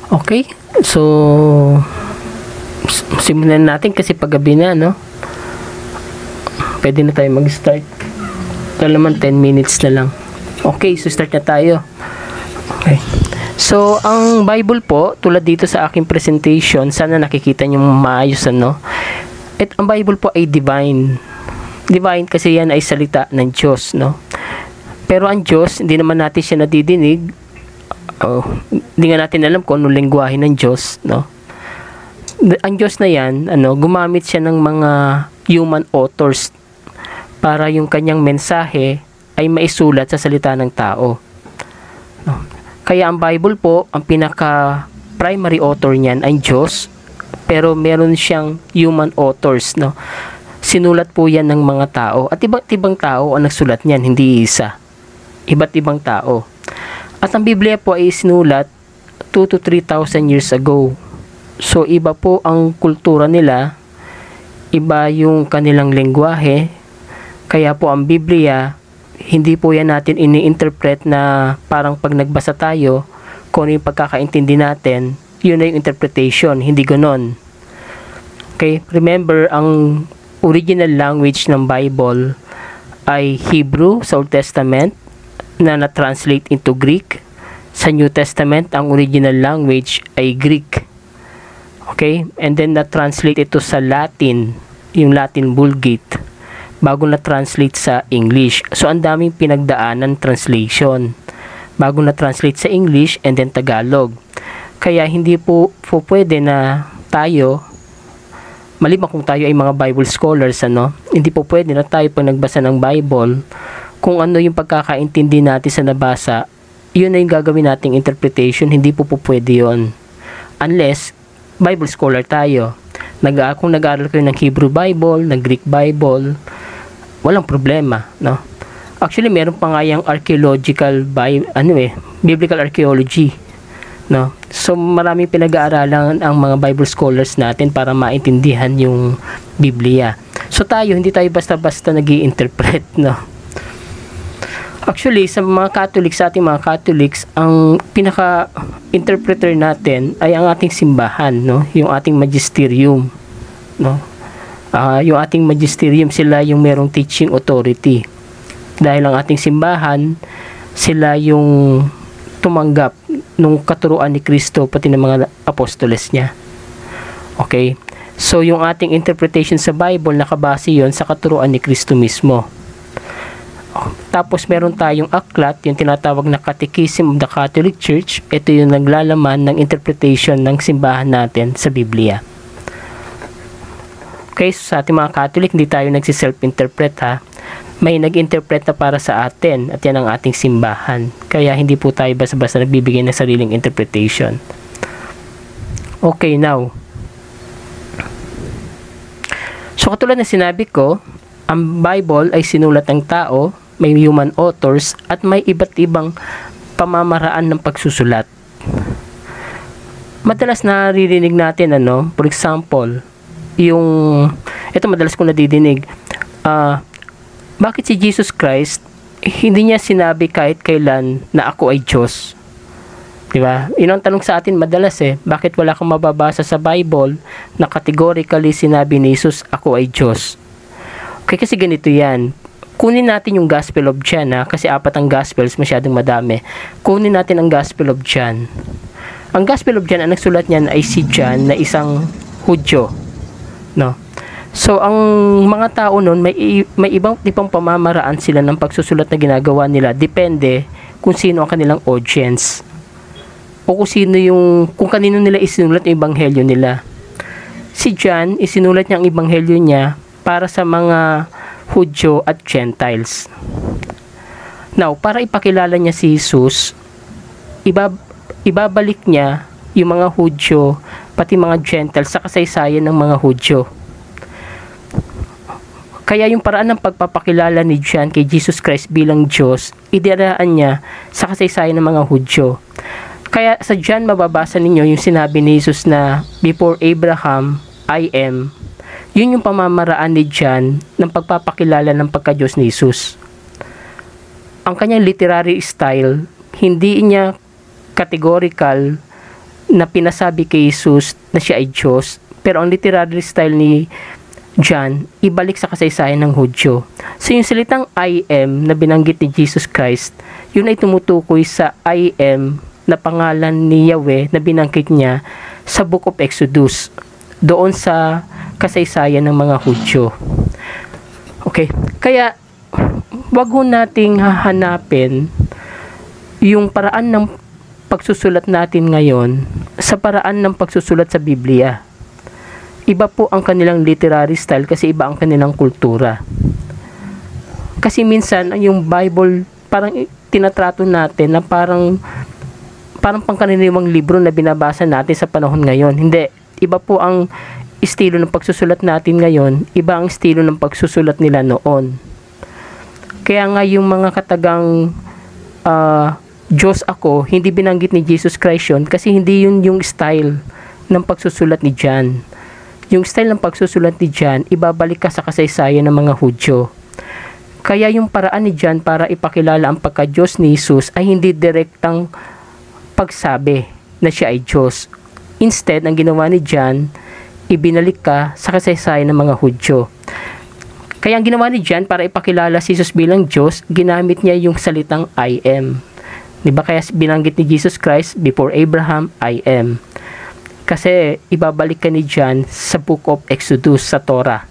Okay, so simulan natin kasi paggabi na, no? Pwede na tayo mag-start. Ito naman 10 minutes na lang. Okay, so start na tayo. Okay. So, ang Bible po, tulad dito sa aking presentation, sana nakikita nyo maayos, ano? Ang Bible po ay divine. Divine kasi yan ay salita ng Diyos, no? Pero ang Diyos, hindi naman natin siya nadidinig. Hindi nga natin alam kung anong lengguwahe ng Diyos, no? Ang Diyos na yan, gumamit siya ng mga human authors para yung kanyang mensahe ay maisulat sa salita ng tao, no? Kaya ang Bible po, ang pinaka primary author niyan ay Diyos, pero meron siyang human authors, no? Sinulat po yan ng mga tao, at iba't ibang tao ang nagsulat niyan, hindi isa. Iba't ibang tao. At ang Biblia po ay sinulat 2 to 3,000 years ago. So, iba po ang kultura nila, iba yung kanilang lengguwahe, kaya po ang Biblia, hindi po yan natin ini-interpret na parang pag nagbasa tayo, kung ano yung pagkakaintindi natin, yun na yung interpretation, hindi ganon. Okay, remember, ang original language ng Bible ay Hebrew sa Old Testament, na na-translate into Greek. Sa New Testament, ang original language ay Greek. Okay? And then na-translate ito sa Latin, yung Latin Vulgate, bago na-translate sa English. So, ang daming pinagdaanan translation bago na-translate sa English and then Tagalog. Kaya hindi po pwede na tayo, maliban kung tayo ay mga Bible scholars, hindi po pwede na tayo pag nagbasa ng Bible, kung ano yung pagkakaintindi natin sa nabasa, yun na yung gagawin nating interpretation. Hindi po pwede yun. Unless, Bible scholar tayo. Kung nag-aaral kayo ng Hebrew Bible, ng Greek Bible, walang problema, no? Actually, meron pa nga yung biblical archaeology, no? So, maraming pinag-aaralan ang mga Bible scholars natin para maintindihan yung Biblia. So, hindi tayo basta-basta nag-i-interpret, no? Actually, sa ating mga Catholics, ang pinaka-interpreter natin ay ang ating simbahan, no? Yung ating magisterium, no? Yung ating magisterium, sila yung merong teaching authority. Dahil ang ating simbahan, sila yung tumanggap nung katuruan ni Kristo pati ng mga apostoles niya. Okay? So, yung ating interpretation sa Bible, nakabase yon sa katuruan ni Kristo mismo. Tapos meron tayong aklat, yung tinatawag na Catechism of the Catholic Church. Ito yung naglalaman ng interpretation ng simbahan natin sa Biblia. Okay, so sa ating mga Catholic, hindi tayo nagsi-self-interpret, ha. May nag-interpret na para sa atin, at yan ang ating simbahan. Kaya hindi po tayo basta-basta nagbibigay ng sariling interpretation. Okay, now. So katulad na sinabi ko, ang Bible ay sinulat ng tao, may human authors, at may iba't ibang pamamaraan ng pagsusulat. Madalas naririnig natin, for example, ito madalas kong nadidinig, bakit si Jesus Christ, hindi niya sinabi kahit kailan na ako ay Diyos? Diba? Yun ang tanong sa atin madalas, bakit wala kang mababasa sa Bible na categorically sinabi ni Jesus, ako ay Diyos? Okay, kasi ganito yan. Kunin natin yung Gospel of John, kasi 4 ang Gospels, masyadong madami. Kunin natin ang Gospel of John. Ang Gospel of John, ang nagsulat niyan ay si John na isang Hudyo, no? So, ang mga tao nun, may ibang tipong pamamaraan sila ng pagsusulat na ginagawa nila. Depende kung sino ang kanilang audience. O kung kanino nila isinulat yung ebanghelyo nila. Si John, isinulat niya ang ebanghelyo niya para sa mga Hudyo at Gentiles. Now, para ipakilala niya si Jesus, ibabalik niya yung mga Hudyo, pati mga Gentiles sa kasaysayan ng mga Hudyo. Kaya yung paraan ng pagpapakilala ni John kay Jesus Christ bilang Diyos, idiraan niya sa kasaysayan ng mga Hudyo. Kaya sa John mababasa ninyo yung sinabi ni Jesus na, before Abraham, I am. Yun yung pamamaraan ni John ng pagpapakilala ng pagka-Diyos ni Jesus. Ang kanyang literary style, hindi niya categorical na pinasabi kay Jesus na siya ay Diyos, pero ang literary style ni John, ibalik sa kasaysayan ng Hudyo. So yung salitang I am na binanggit ni Jesus Christ, yun ay tumutukoy sa I am na pangalan ni Yahweh na binanggit niya sa Book of Exodus, doon sa kasaysayan ng mga Hudyo. Okay, kaya wag ho nating hahanapin yung paraan ng pagsusulat natin ngayon sa paraan ng pagsusulat sa Biblia. Iba po ang kanilang literary style kasi iba ang kanilang kultura. Kasi minsan yung Bible parang tinatrato natin na parang pangkaraniwang libro na binabasa natin sa panahon ngayon. Hindi, iba po ang estilo ng pagsusulat natin ngayon, iba ang estilo ng pagsusulat nila noon. Kaya nga yung mga katagang Diyos ako, hindi binanggit ni Jesus Christ yun kasi hindi yun yung style ng pagsusulat ni John. Yung style ng pagsusulat ni John, ibabalik ka sa kasaysayan ng mga Hudyo. Kaya yung paraan ni John para ipakilala ang pagka-Diyos ni Jesus ay hindi direktang pagsabi na siya ay Diyos. Instead, ang ginawa ni John, ibinalik ka sa kasaysayan ng mga Hudyo. Kaya ang ginawa ni John para ipakilala si Jesus bilang Diyos, ginamit niya yung salitang I am. Diba kaya binanggit ni Jesus Christ, before Abraham, I am. Kasi ibabalik ka ni John sa Book of Exodus sa Torah,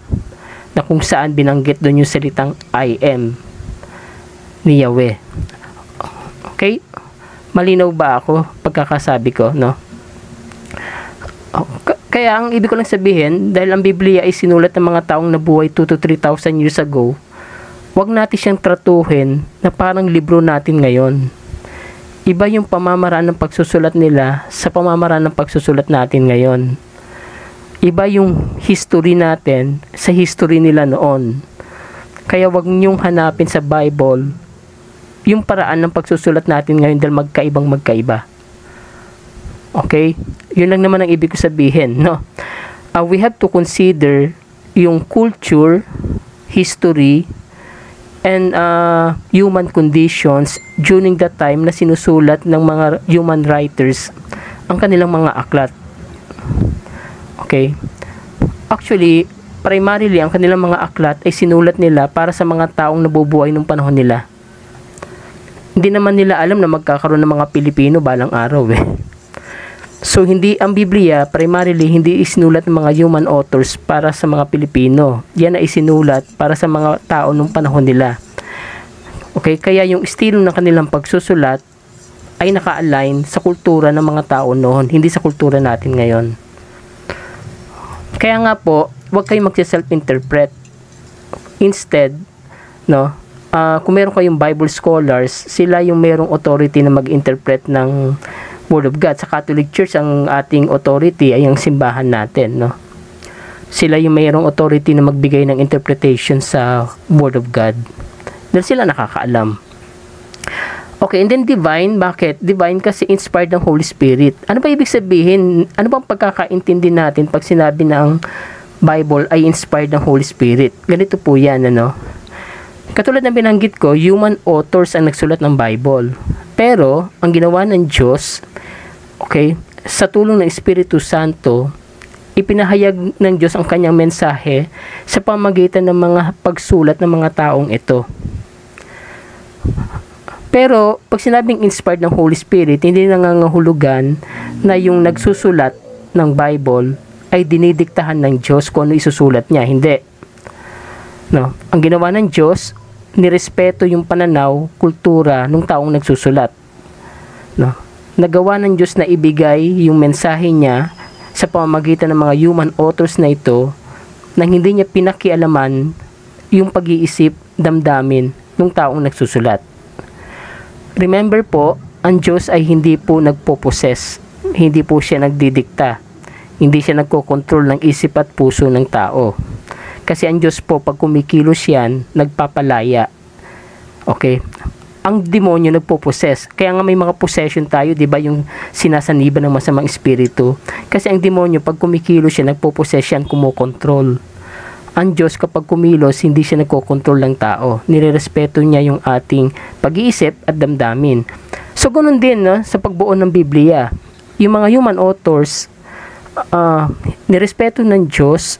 na kung saan binanggit doon yung salitang I am ni Yahweh. Okay? Malinaw ba ako pagkakasabi ko, no? Kaya ang ibig ko lang sabihin, dahil ang Biblia ay sinulat ng mga taong nabuhay 2 to 3,000 years ago, wag natin siyang tratuhin na parang libro natin ngayon. Iba yung pamamaraan ng pagsusulat nila sa pamamaraan ng pagsusulat natin ngayon. Iba yung history natin sa history nila noon. Kaya wag niyong hanapin sa Bible yung paraan ng pagsusulat natin ngayon dahil magkaiba. Okay? Yun lang naman ang ibig ko sabihin, no? We have to consider yung culture, history, and human conditions during that time na sinusulat ng mga human writers ang kanilang mga aklat. Okay? Actually, primarily, ang kanilang mga aklat ay sinulat nila para sa mga taong nabubuhay nung panahon nila. Hindi naman nila alam na magkakaroon ng mga Pilipino balang araw eh. So, ang Biblia, primarily, hindi isinulat ng mga human authors para sa mga Pilipino. Yan ay isinulat para sa mga tao nung panahon nila. Okay? Kaya yung estilo ng kanilang pagsusulat ay naka-align sa kultura ng mga tao noon, hindi sa kultura natin ngayon. Kaya nga po, huwag kayong mag-self-interpret. Instead, no, kung meron kayong Bible scholars, sila yung merong authority na mag-interpret ng Word of God. Sa Catholic Church, ang ating authority ay ang simbahan natin, no? Sila yung mayroong authority na magbigay ng interpretation sa Word of God. Dahil sila nakakaalam. Okay, and then divine, bakit? Divine kasi inspired ng Holy Spirit. Ano ba ibig sabihin? Ano bang pagkakaintindi natin pag sinabi na ang Bible ay inspired ng Holy Spirit? Ganito po yan, ano? Katulad ng binanggit ko, human authors ang nagsulat ng Bible. Pero, ang ginawa ng Diyos, okay, sa tulong ng Espiritu Santo, ipinahayag ng Diyos ang kanyang mensahe sa pamamagitan ng mga pagsulat ng mga taong ito. Pero, pag sinabing inspired ng Holy Spirit, hindi nangangahulugan na yung nagsusulat ng Bible ay dinidiktahan ng Diyos kung ano isusulat niya. Hindi. No? Ang ginawa ng Diyos, nirespeto yung pananaw, kultura ng taong nagsusulat. No? Nagawa ng Diyos na ibigay yung mensahe niya sa pamamagitan ng mga human authors na ito nang hindi niya pinakialaman yung pag-iisip, damdamin ng taong nagsusulat. Remember po, ang Diyos ay hindi po nagpo-possess, hindi po siya nagdidikta, hindi siya nagkokontrol ng isip at puso ng tao. Kasi ang Diyos po, pag kumikilos yan, nagpapalaya. Okay? Ang demonyo nagpo-possess. Kaya nga may mga possession tayo, di ba, yung sinasaniban ng masamang espiritu. Kasi ang demonyo, pag kumikilos siya, nagpo-possess yan, kumokontrol. Ang Diyos, kapag kumilos, hindi siya nagkokontrol ng tao. Nirerespeto niya yung ating pag-iisip at damdamin. So, ganun din, no, sa pagbuo ng Biblia. yung mga human authors, nirespeto ng Diyos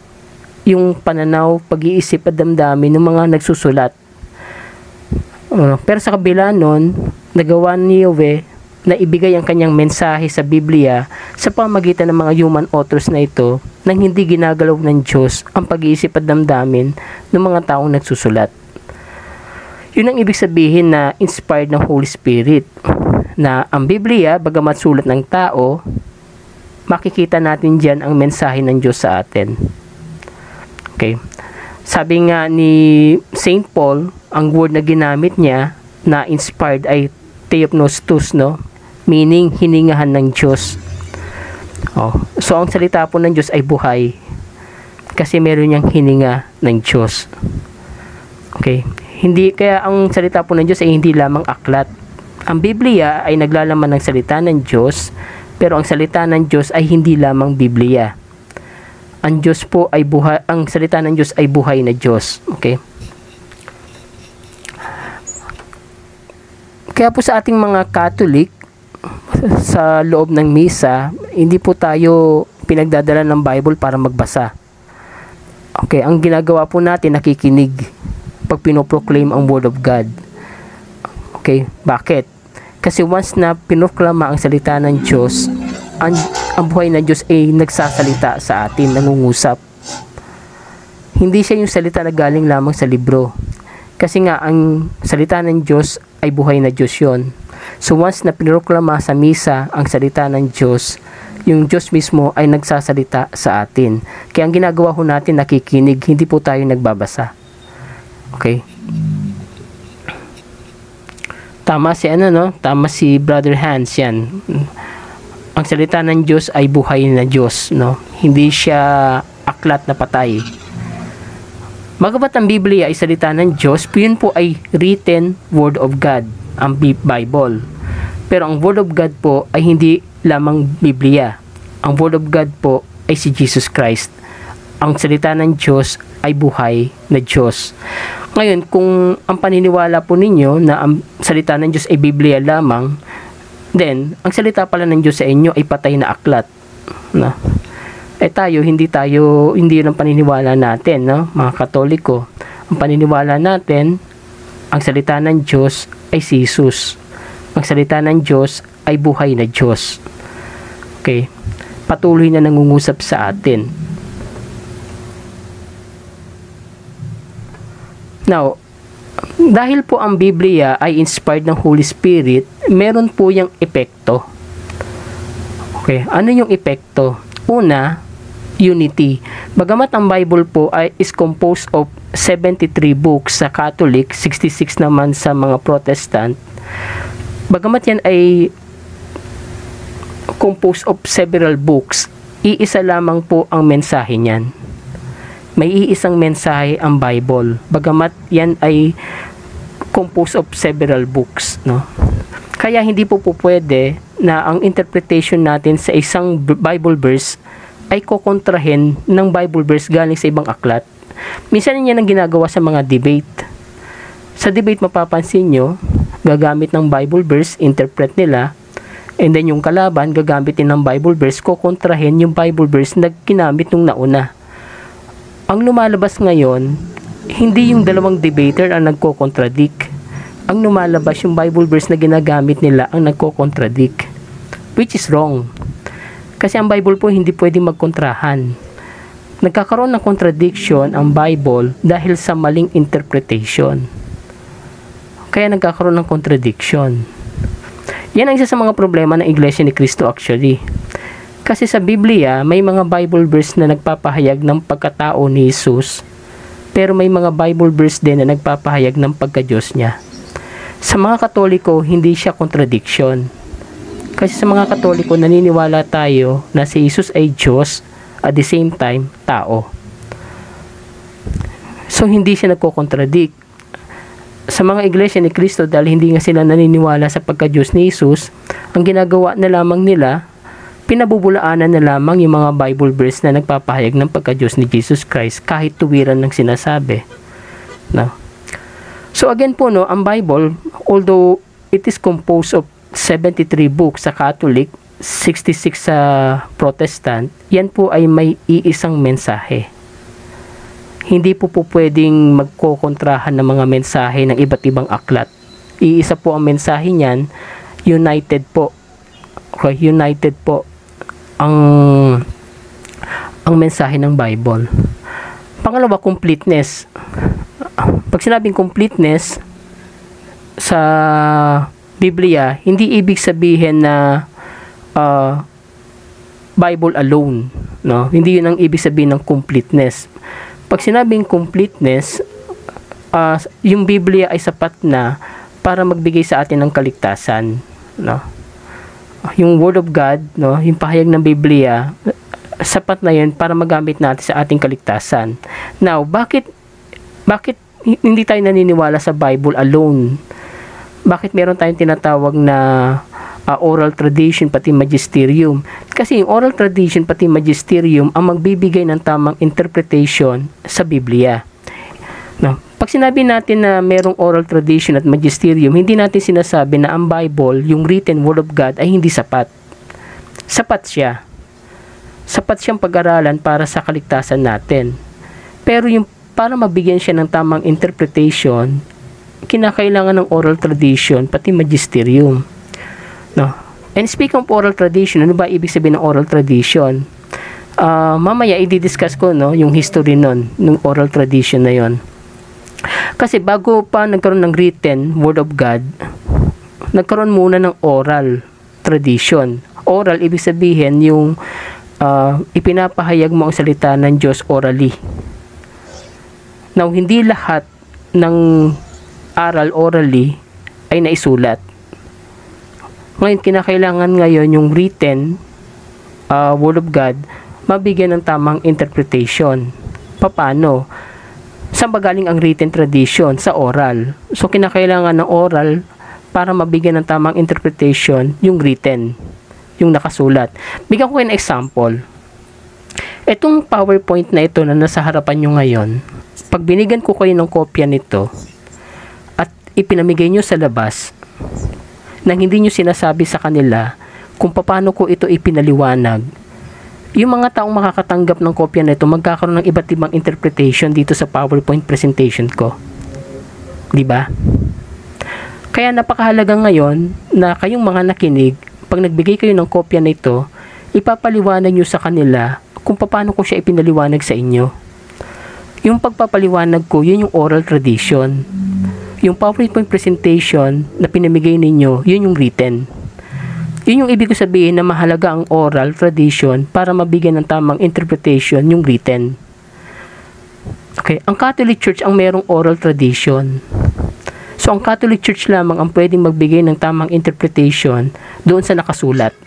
yung pananaw, pag-iisip at damdamin ng mga nagsusulat. Pero sa kabila nun, nagawa ni Yahweh na ibigay ang kanyang mensahe sa Biblia sa pamagitan ng mga human authors na ito nang hindi ginagalaw ng Diyos ang pag-iisip at damdamin ng mga taong nagsusulat. Yun ang ibig sabihin na inspired ng Holy Spirit, na ang Biblia, bagamat sulat ng tao, makikita natin dyan ang mensahe ng Diyos sa atin. Okay. Sabi nga ni Saint Paul, ang word na ginamit niya na inspired ay theopnostos, no? Meaning, hiningahan ng Diyos. So, ang salita po ng Diyos ay buhay. Kasi meron niyang hininga ng Diyos. Okay. Kaya ang salita po ng Diyos ay hindi lamang aklat. Ang Biblia ay naglalaman ng salita ng Diyos, pero ang salita ng Diyos ay hindi lamang Biblia. Ang Diyos po ay buhay, ang salita ng Diyos ay buhay na Diyos. Okay? Kaya po sa ating mga Catholic, sa loob ng misa, hindi po tayo pinagdadala ng Bible para magbasa. Okay, ang ginagawa po natin, nakikinig pag pinoproclaim ang Word of God. Okay, bakit? Kasi once na pinoklama ang salita ng Diyos, ang buhay ng Diyos ay nagsasalita sa atin, nangungusap. Hindi siya yung salita na galing lamang sa libro. Kasi nga, ang salita ng Diyos ay buhay na Diyos yun. So once na pinoklama sa misa ang salita ng Diyos, yung Diyos mismo ay nagsasalita sa atin. Kaya ang ginagawa ho natin, nakikinig, hindi po tayo nagbabasa. Okay? Tama si Brother Hans yan. Ang salita ng Diyos ay buhay na Diyos, no? Hindi siya aklat na patay. Magabat ang Biblia ay salita ng Diyos, yun po ay written Word of God, ang Bible. Pero ang Word of God po ay hindi lamang Biblia. Ang Word of God po ay si Jesus Christ. Ang salita ng Diyos ay buhay na Diyos. Ngayon, kung ang paniniwala po ninyo na ang salita ng Diyos ay Biblia lamang, then, ang salita pala ng Diyos sa inyo ay patay na aklat. No? Hindi yun ang paniniwala natin, no? Mga Katoliko. Ang paniniwala natin, ang salita ng Diyos ay si Jesus. Ang salita ng Diyos ay buhay na Diyos. Okay? Patuloy na nangungusap sa atin. Now, dahil po ang Biblia ay inspired ng Holy Spirit, meron po yung epekto. Okay, ano yung epekto? Una, unity. Bagamat ang Bible po is composed of 73 books sa Catholic, 66 naman sa mga Protestant. Bagamat yan ay composed of several books, iisa lamang po ang mensahe niyan. May iisang mensahe ang Bible. Bagamat yan ay composed of several books, no? Kaya hindi po pwede na ang interpretation natin sa isang Bible verse ay kokontrahin ng Bible verse galing sa ibang aklat. Minsan yan ang ginagawa sa mga debate. Sa debate mapapansin nyo, gagamit ng Bible verse, interpret nila, and then yung kalaban gagamit din ng Bible verse, kokontrahin yung Bible verse na ginamit nung nauna. Ang lumalabas ngayon, hindi yung dalawang debater ang nagko-contradict. Ang lumalabas yung Bible verse na ginagamit nila ang nagko-contradict. Which is wrong. Kasi ang Bible po hindi pwedeng magkontrahan. Nagkakaroon ng contradiction ang Bible dahil sa maling interpretation. Kaya nagkakaroon ng contradiction. Yan ang isa sa mga problema ng Iglesia ni Cristo actually. Kasi sa Biblia, may mga Bible verse na nagpapahayag ng pagkatao ni Jesus, pero may mga Bible verse din na nagpapahayag ng pagka-Diyos niya. Sa mga Katoliko, hindi siya contradiction. Kasi sa mga Katoliko, naniniwala tayo na si Jesus ay Diyos, at the same time, tao. So, hindi siya nagko-contradict. Sa mga Iglesia ni Cristo, dahil hindi nga sila naniniwala sa pagka-Diyos ni Jesus, ang ginagawa na lamang nila, pinabubulaanan na lamang yung mga Bible verse na nagpapahayag ng pagka-Diyos ni Jesus Christ kahit tuwiran ng sinasabi. No? So again po, no, ang Bible, although it is composed of 73 books sa Catholic, 66 sa Protestant, yan po ay may iisang mensahe. Hindi po pwedeng magkokontrahan ng mga mensahe ng iba't ibang aklat. Iisa po ang mensahe niyan, united po. Okay, united po ang mensahe ng Bible. Pangalawa, completeness. Pag sinabing completeness sa Biblia, hindi ibig sabihin na Bible alone, no? Hindi 'yun ang ibig sabihin ng completeness. Pag sinabing completeness, yung Biblia ay sapat na para magbigay sa atin ng kaligtasan, no? Yung Word of God, no, yung pahayag ng Biblia, sapat na 'yun para magamit natin sa ating kaligtasan. Now, bakit hindi tayo naniniwala sa Bible alone? Bakit meron tayong tinatawag na oral tradition pati magisterium? Kasi yung oral tradition pati magisterium ang magbibigay ng tamang interpretation sa Biblia. No? Pag sinabi natin na merong oral tradition at magisterium, hindi natin sinasabi na ang Bible, yung written word of God, ay hindi sapat. Sapat siya. Sapat siyang pag-aralan para sa kaligtasan natin. Pero yung para mabigyan siya ng tamang interpretation, kinakailangan ng oral tradition pati magisterium, no? And speaking of oral tradition, ano ba ibig sabihin ng oral tradition? Mamaya i-discuss ko, no, yung history nun, ng oral tradition na yon. Kasi bago pa nagkaroon ng written word of God, nagkaroon muna ng oral tradition. Oral ibig sabihin yung ipinapahayag mo ang salita ng Diyos orally. Now, hindi lahat ng aral orally ay naisulat. Ngayon, kinakailangan ngayon yung written word of God mabigyan ng tamang interpretation. Paano? Saan ba galing ang written tradition? Sa oral. So, kinakailangan ng oral para mabigyan ng tamang interpretation yung written, yung nakasulat. Bigyan ko kayo ng example. Itong PowerPoint na ito na nasa harapan nyo ngayon, pag binigyan ko kayo ng kopya nito at ipinamigay nyo sa labas nang hindi nyo sinasabi sa kanila kung paano ko ito ipinaliwanag, yung mga taong makakatanggap ng kopya nito magkakaroon ng iba't ibang interpretation dito sa PowerPoint presentation ko. Diba? Kaya napakahalaga ngayon na kayong mga nakinig, pag nagbigay kayo ng kopya nito, ipapaliwanag nyo sa kanila kung paano ko siya ipinaliwanag sa inyo. Yung pagpapaliwanag ko, yun yung oral tradition. Yung PowerPoint presentation na pinamigay ninyo, yun yung written. Yun yung ibig sabihin na mahalaga ang oral tradition para mabigyan ng tamang interpretation yung written. Okay, ang Catholic Church ang merong oral tradition. So, ang Catholic Church lamang ang pwedeng magbigay ng tamang interpretation doon sa nakasulat.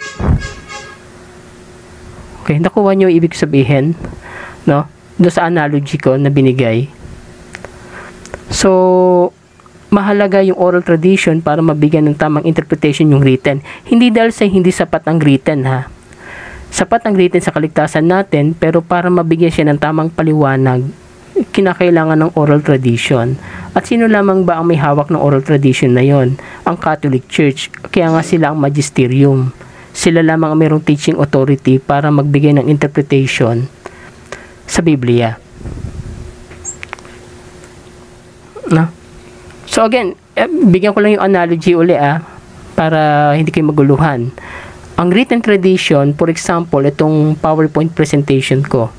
Okay, nakuha nyo yung ibig sabihin, no? Doon sa analogy ko na binigay. So, mahalaga yung oral tradition para mabigyan ng tamang interpretation yung written. Hindi dahil sa hindi sapat ang written, ha. Sapat ang written sa kaligtasan natin, pero para mabigyan siya ng tamang paliwanag, kinakailangan ng oral tradition. At sino lamang ba ang may hawak ng oral tradition na yon? Ang Catholic Church. Kaya nga sila ang magisterium. Sila lamang ang mayroong teaching authority para magbigay ng interpretation sa Biblia. No? So again, bigyan ko lang yung analogy uli para hindi kayo maguluhan. Ang written tradition, for example, itong PowerPoint presentation ko.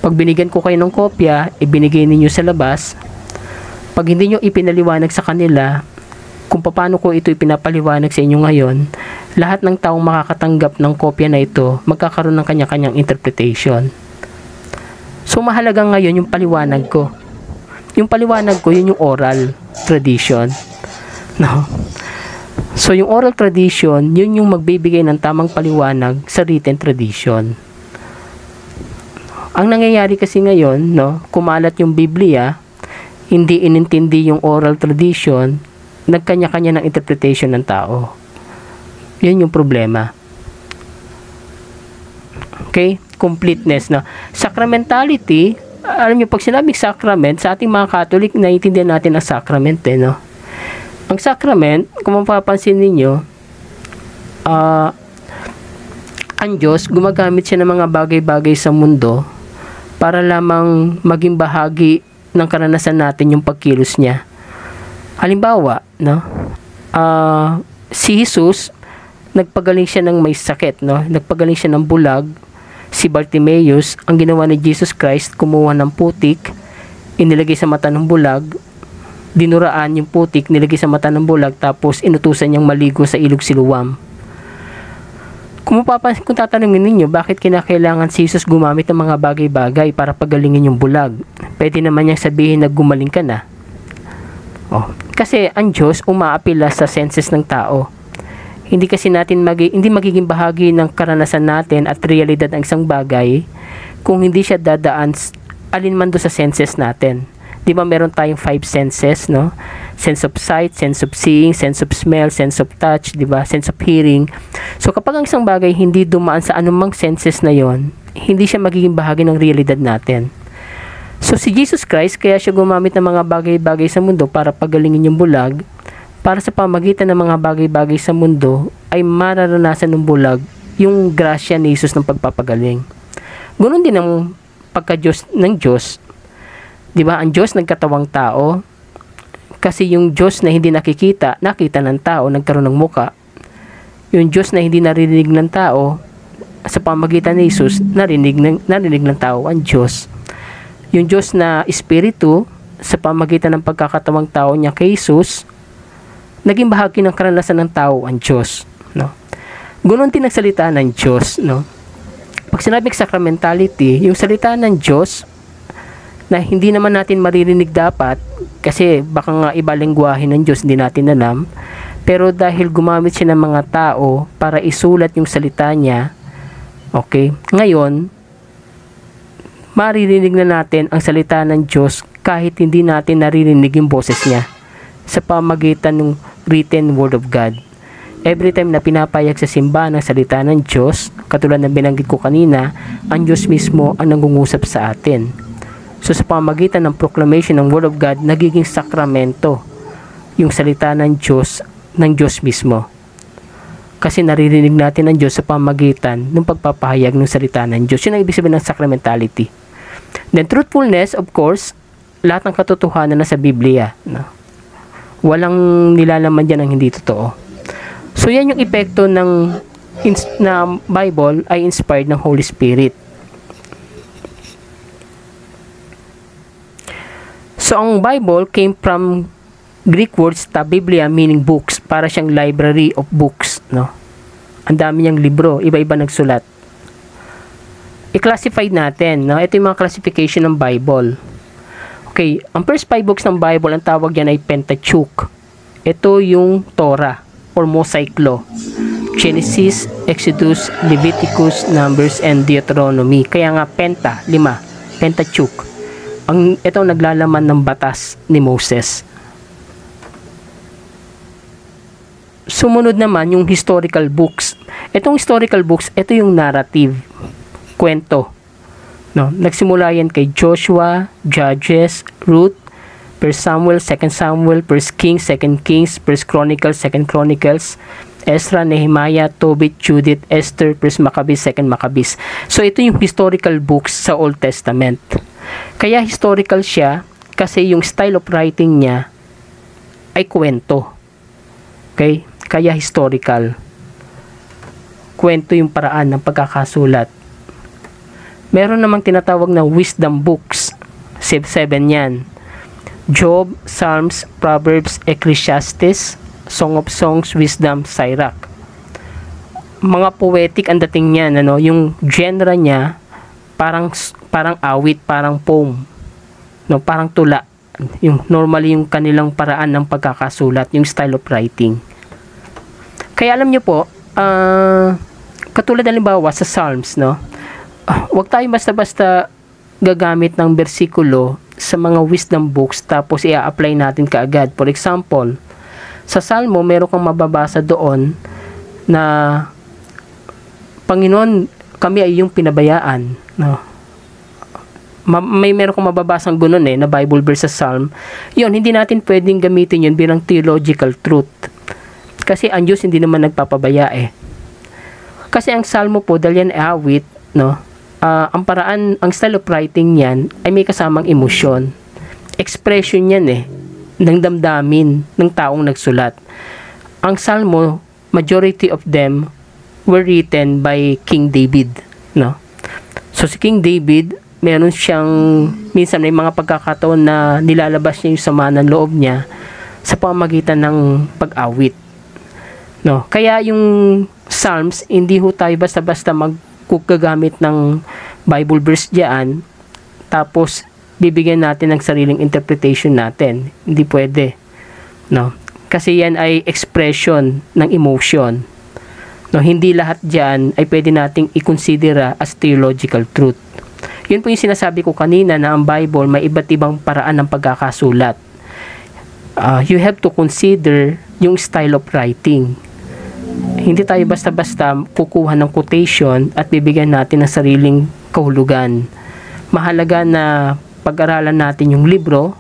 Pag binigyan ko kayo ng kopya, ibinigay ninyo sa labas. Pag hindi nyo ipinaliwanag sa kanila kung paano ko ito ipinapaliwanag sa inyo ngayon, lahat ng taong makakatanggap ng kopya na ito, magkakaroon ng kanya-kanyang interpretation. So, mahalaga ngayon yung paliwanag ko. Yung paliwanag ko, yun yung oral tradition. No? So, yung oral tradition, yun yung magbibigay ng tamang paliwanag sa written tradition. Ang nangyayari kasi ngayon, no, kumalat yung Biblia, hindi inintindi yung oral tradition, nagkanya-kanya ng interpretation ng tao. Yun yung problema. Okay? Completeness, no? Sacramentality, alam niyo, pag sinabing sacrament, sa ating mga Catholic, naiintindihan natin ang sacrament, no? Ang sacrament, kung mapapansin ninyo, ang Diyos, gumagamit siya ng mga bagay-bagay sa mundo para lamang maging bahagi ng karanasan natin yung pagkilos niya. Halimbawa, no? Si Jesus, nagpagaling siya ng may sakit, no? Nagpagaling siya ng bulag. Si Bartimaeus, ang ginawa ni Jesus Christ, kumuha ng putik, inilagay sa mata ng bulag, dinuraan yung putik, nilagay sa mata ng bulag, tapos inutusan niyang maligo sa ilog Siloam. Kung tatanungin ninyo, bakit kinakailangan si Jesus gumamit ng mga bagay-bagay para pagalingin yung bulag? Pwede naman niyang sabihin na gumaling ka na. Kasi ang Diyos umaapila sa senses ng tao. Hindi kasi natin hindi magiging bahagi ng karanasan natin at realidad ng isang bagay kung hindi siya dadaan alinman do sa senses natin. Di ba meron tayong 5 senses, no? Sense of sight, sense of seeing, sense of smell, sense of touch, di ba? Sense of hearing. So kapag ang isang bagay hindi dumaan sa anumang senses na yon, hindi siya magiging bahagi ng realidad natin. So si Jesus Christ, kaya siya gumamit ng mga bagay-bagay sa mundo para pagalingin yung bulag, para sa pamagitan ng mga bagay-bagay sa mundo ay mararanasan ng bulag yung grasya ni Jesus ng pagpapagaling. Ganoon din ang pagka-Diyos ng Diyos. Di ba? Ang Diyos nagkatawang tao kasi yung Diyos na hindi nakikita ng tao, nagkaroon ng muka. Yung Diyos na hindi naririnig ng tao, sa pamagitan ni Jesus, narinig ng tao ang Diyos. Yung Diyos na Espiritu, sa pamagitan ng pagkakatawang tao niya kay Jesus, naging bahagi ng karanasan ng tao ang Diyos. No? Ganoon din ang salita ng Diyos. No? Pag sinabing sacramentality, yung salita ng Diyos, na hindi naman natin maririnig dapat kasi baka nga iba lengguwahe ng Diyos, hindi natin alam, pero dahil gumamit siya ng mga tao para isulat yung salita niya, okay, ngayon maririnig na natin ang salita ng Diyos kahit hindi natin naririnig yung boses niya sa pamagitan ng written word of God. Every time na pinapayag sa simbahan ang salita ng Diyos, katulad ng binanggit ko kanina, ang Diyos mismo ang nangungusap sa atin. So sa pamagitan ng proclamation ng Word of God, nagiging sakramento yung salita ng Diyos mismo. Kasi naririnig natin ang Diyos sa pamagitan ng pagpapahayag ng salita ng Diyos. Yun ang ibig sabihin ng sacramentality. Then truthfulness, of course, lahat ng katotohanan na sa Biblia. No? Walang nilalaman dyan ang hindi totoo. So yan yung epekto ng na Bible ay inspired ng Holy Spirit. So, ang Bible came from Greek words ta Biblia, meaning books. Para siyang library of books, no? Ang dami niyang libro, iba-iba nagsulat. I-classified natin, no? Ito yung mga classification ng Bible. Okay, ang first 5 books ng Bible, ang tawag yan ay Pentateuch. Ito yung Torah or Mosaic Law. Genesis, Exodus, Leviticus, Numbers, and Deuteronomy. Kaya nga Penta, 5. Pentateuch. Ito naglalaman ng batas ni Moses. Sumunod naman yung historical books. Itong historical books, ito yung narrative, kwento. No, nagsimula yan kay Joshua, Judges, Ruth, 1 Samuel, 2 Samuel, 1 Kings, 2 Kings, 1 Chronicles, 2 Chronicles, Ezra, Nehemiah, Tobit, Judith, Esther, 1 Maccabees, 2 Maccabees. So ito yung historical books sa Old Testament. Kaya historical siya kasi yung style of writing niya ay kwento. Okay? Kaya historical. Kwento yung paraan ng pagkakasulat. Meron namang tinatawag na wisdom books. 7 yan. Job, Psalms, Proverbs, Ecclesiastes, Song of Songs, Wisdom, Sirach. Mga poetic ang dating niyan, ano? Yung genre niya parang awit, parang poem, no, parang tula. Yung normally yung kanilang paraan ng pagkakasulat, yung style of writing. Kaya alam niyo po, katulad halimbawa sa Psalms, no, wag tayo basta-basta gagamit ng bersikulo sa mga wisdom books tapos i-apply natin kaagad. For example, sa Salmo meron kang mababasa doon na Panginoon, kami ay yung pinabayaan, no. Meron kong mababasang gunon na Bible verse sa Psalm. Yun, hindi natin pwedeng gamitin yun bilang theological truth. Kasi ang Diyos hindi naman nagpapabaya Kasi ang salmo po, dahil yan awit, no? Ang paraan, ang style of writing niyan ay may kasamang emosyon. Expression yan ng damdamin ng taong nagsulat. Ang salmo, majority of them were written by King David, no? So si King David, meron siyang, minsan may mga pagkakataon na nilalabas niya yung sama ng loob niya sa pamamagitan ng pag-awit, no? Kaya yung Psalms, hindi ho tayo basta-basta gagamit ng Bible verse diyan, tapos bibigyan natin ng sariling interpretation natin. Hindi pwede, no? Kasi yan ay expression ng emotion, no? Hindi lahat diyan ay pwede nating i-considera as theological truth. Yun po yung sinasabi ko kanina na ang Bible may iba't ibang paraan ng pagkakasulat. You have to consider yung style of writing. Hindi tayo basta-basta kukuha ng quotation at bibigyan natin ng sariling kahulugan. Mahalaga na pag-aralan natin yung libro,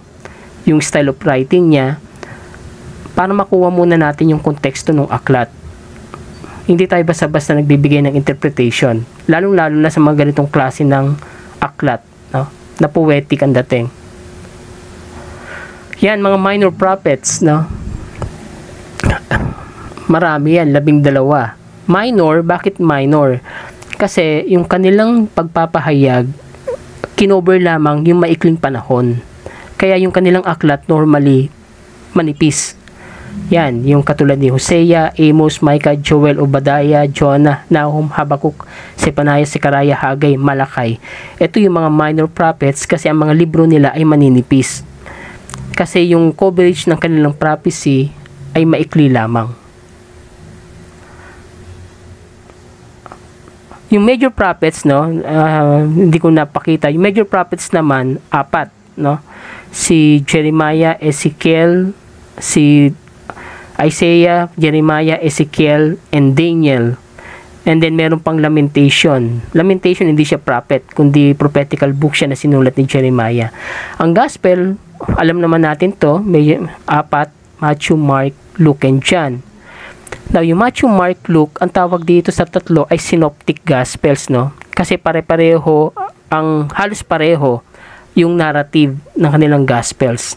yung style of writing niya, para makuha muna natin yung konteksto ng aklat. Hindi tayo basta-basta nagbibigay ng interpretation, lalong-lalo na sa mga ganitong klase ng aklat, no? Na poetic ang dating. Yan, mga minor prophets, no? Marami yan, 12. Minor, bakit minor? Kasi yung kanilang pagpapahayag, kinover lamang yung maikling panahon. Kaya yung kanilang aklat normally manipis. Yan, yung katulad ni Hosea, Amos, Micah, Joel, Obadiah, Jonah, Nahum, Habakuk, Sephaniah, Sekaraya, Hagay, Malakay. Ito yung mga minor prophets kasi ang mga libro nila ay maninipis. Kasi yung coverage ng kanilang prophecy ay maikli lamang. Yung major prophets, no, hindi ko napakita. Yung major prophets naman, 4, no? Si Jeremiah, Ezekiel, si Isaiah, Jeremiah, Ezekiel, and Daniel. And then meron pang Lamentation. Lamentation hindi siya prophet, kundi prophetical book siya na sinulat ni Jeremiah. Ang gospel, alam naman natin to, may 4, Matthew, Mark, Luke, and John. Now, yung Matthew, Mark, Luke, ang tawag dito sa tatlo ay synoptic gospels, no? Kasi pare-pareho, halos pareho yung narrative ng kanilang gospels.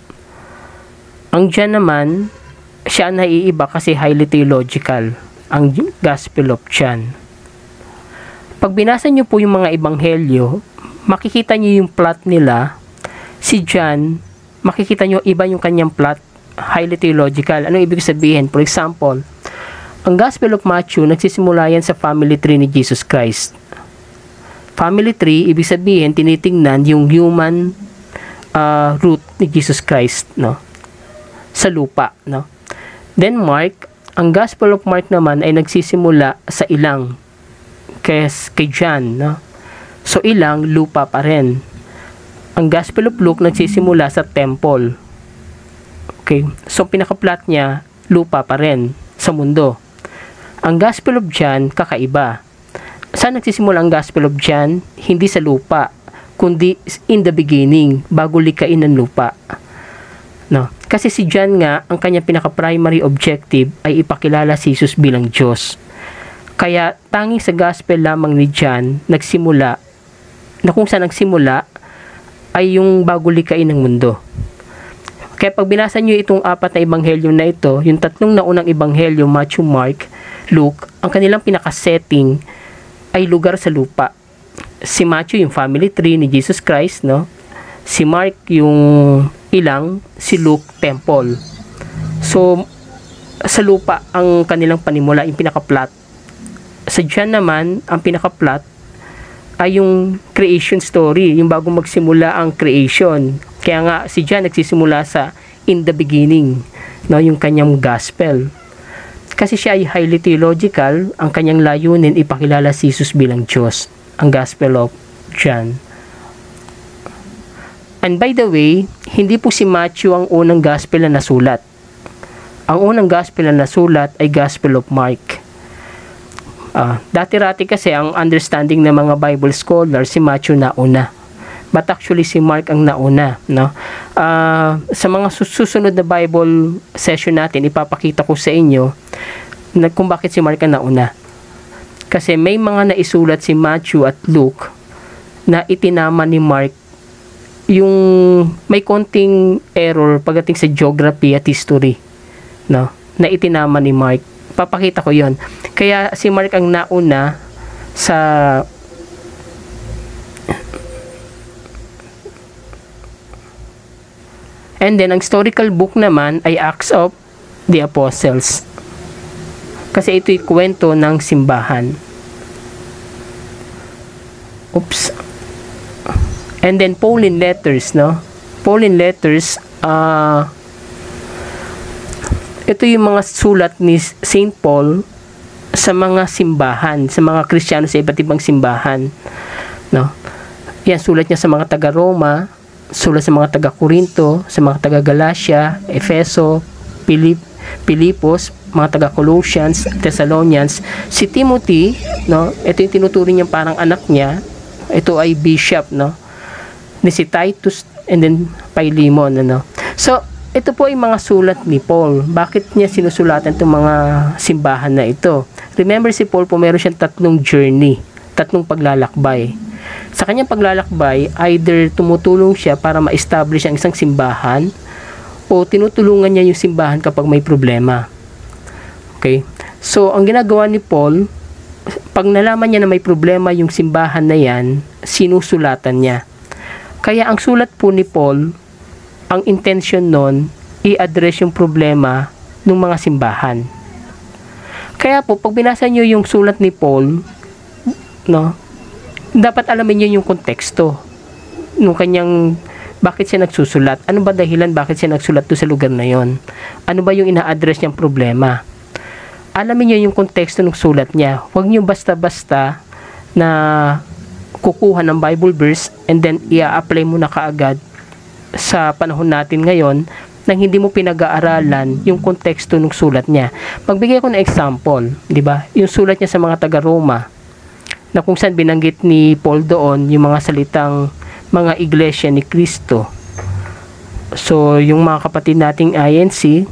Ang John naman, siya naiiba kasi highly theological, ang Gospel of John. Pag binasa nyo po yung mga ebanghelyo, makikita nyo yung plot nila. Si John, makikita nyo iba yung kanyang plot, highly theological. Ano ibig sabihin? For example, ang Gospel of Matthew, nagsisimula yan sa family tree ni Jesus Christ. Family tree, ibig sabihin, tinitingnan yung human root ni Jesus Christ, no? Sa lupa, no? Then Mark, ang Gospel of Mark naman ay nagsisimula sa ilang kay John, no? So ilang, lupa pa rin. Ang Gospel of Luke nagsisimula sa temple. Okay? So pinaka-plot niya, lupa pa rin sa mundo. Ang Gospel of John, kakaiba. Saan nagsisimula ang Gospel of John? Hindi sa lupa, kundi in the beginning, bago likain ng lupa. No? Kasi si John nga, ang kanyang pinaka-primary objective ay ipakilala si Jesus bilang Diyos. Kaya tanging sa gospel lamang ni John nagsimula, na kung saan nagsimula ay yung bago likain ng mundo. Kaya pag binasa nyo itong 4 na ebanghelyo na ito, yung 3 naunang ebanghelyo, Matthew, Mark, Luke, ang kanilang pinaka-setting ay lugar sa lupa. Si Matthew, yung family tree ni Jesus Christ, no? Si Mark, yung ilang, si Luke, temple. So, sa lupa ang kanilang panimula, yung pinaka-plot. Sa John naman, ang pinaka-plot ay yung creation story, yung bago magsimula ang creation. Kaya nga, si John nagsisimula sa in the beginning, no, yung kanyang gospel. Kasi siya ay highly theological, ang kanyang layunin ipakilala si Jesus bilang Diyos, ang Gospel of John. And by the way, hindi po si Matthew ang unang gospel na nasulat. Ang unang gospel na nasulat ay Gospel of Mark. Dati-rati kasi ang understanding ng mga Bible scholars, si Matthew nauna. But actually si Mark ang nauna, no? Sa mga susunod na Bible session natin, ipapakita ko sa inyo na kung bakit si Mark ang nauna. Kasi may mga naisulat si Matthew at Luke na itinama ni Mark, yung may konting error pagdating sa geography at history, no, na itinama ni Mark. Papakita ko yon. Kaya si Mark ang nauna sa and then ang historical book naman ay Acts of the Apostles. Kasi ito'y kwento ng simbahan. Oops. And then Pauline letters, no? Pauline letters, ito yung mga sulat ni Saint Paul sa mga simbahan, sa mga Kristiyano sa iba't ibang simbahan, no? Yan, sulat niya sa mga taga-Roma, sulat sa mga taga-Corinto, sa mga taga-Galacia, Efeso, Pilipos, mga taga-Colossians, Thessalonians. Si Timothy, no, ito yung tinuturing niya parang anak niya. Ito ay bishop, no, ni si Titus, and then Philemon, ano. So ito po ay mga sulat ni Paul. Bakit niya sinusulatan itong mga simbahan na ito? Remember, si Paul po meron siyang tatlong journey, tatlong paglalakbay. Sa kanyang paglalakbay, either tumutulong siya para ma-establish ang isang simbahan o tinutulungan niya yung simbahan kapag may problema. Okay? So, ang ginagawa ni Paul, pag nalaman niya na may problema yung simbahan na yan, sinusulatan niya. Kaya ang sulat po ni Paul, ang intention nun, i-address yung problema ng mga simbahan. Kaya po, pag binasa niyo yung sulat ni Paul, no, dapat alamin niyo yung konteksto nung kanyang bakit siya nagsusulat. Ano ba dahilan bakit siya nagsulat to sa lugar na yon? Ano ba yung ina-address niyang problema? Alamin niyo yung konteksto ng sulat niya. Huwag niyo basta-basta na kukuha ng Bible verse and then i-apply mo na kaagad sa panahon natin ngayon nang hindi mo pinag-aaralan yung konteksto ng sulat niya. Magbigay ko ng example, di ba? Yung sulat niya sa mga taga-Roma, na kung saan binanggit ni Paul doon yung mga salitang mga iglesia ni Cristo. So, yung mga kapatid nating INC,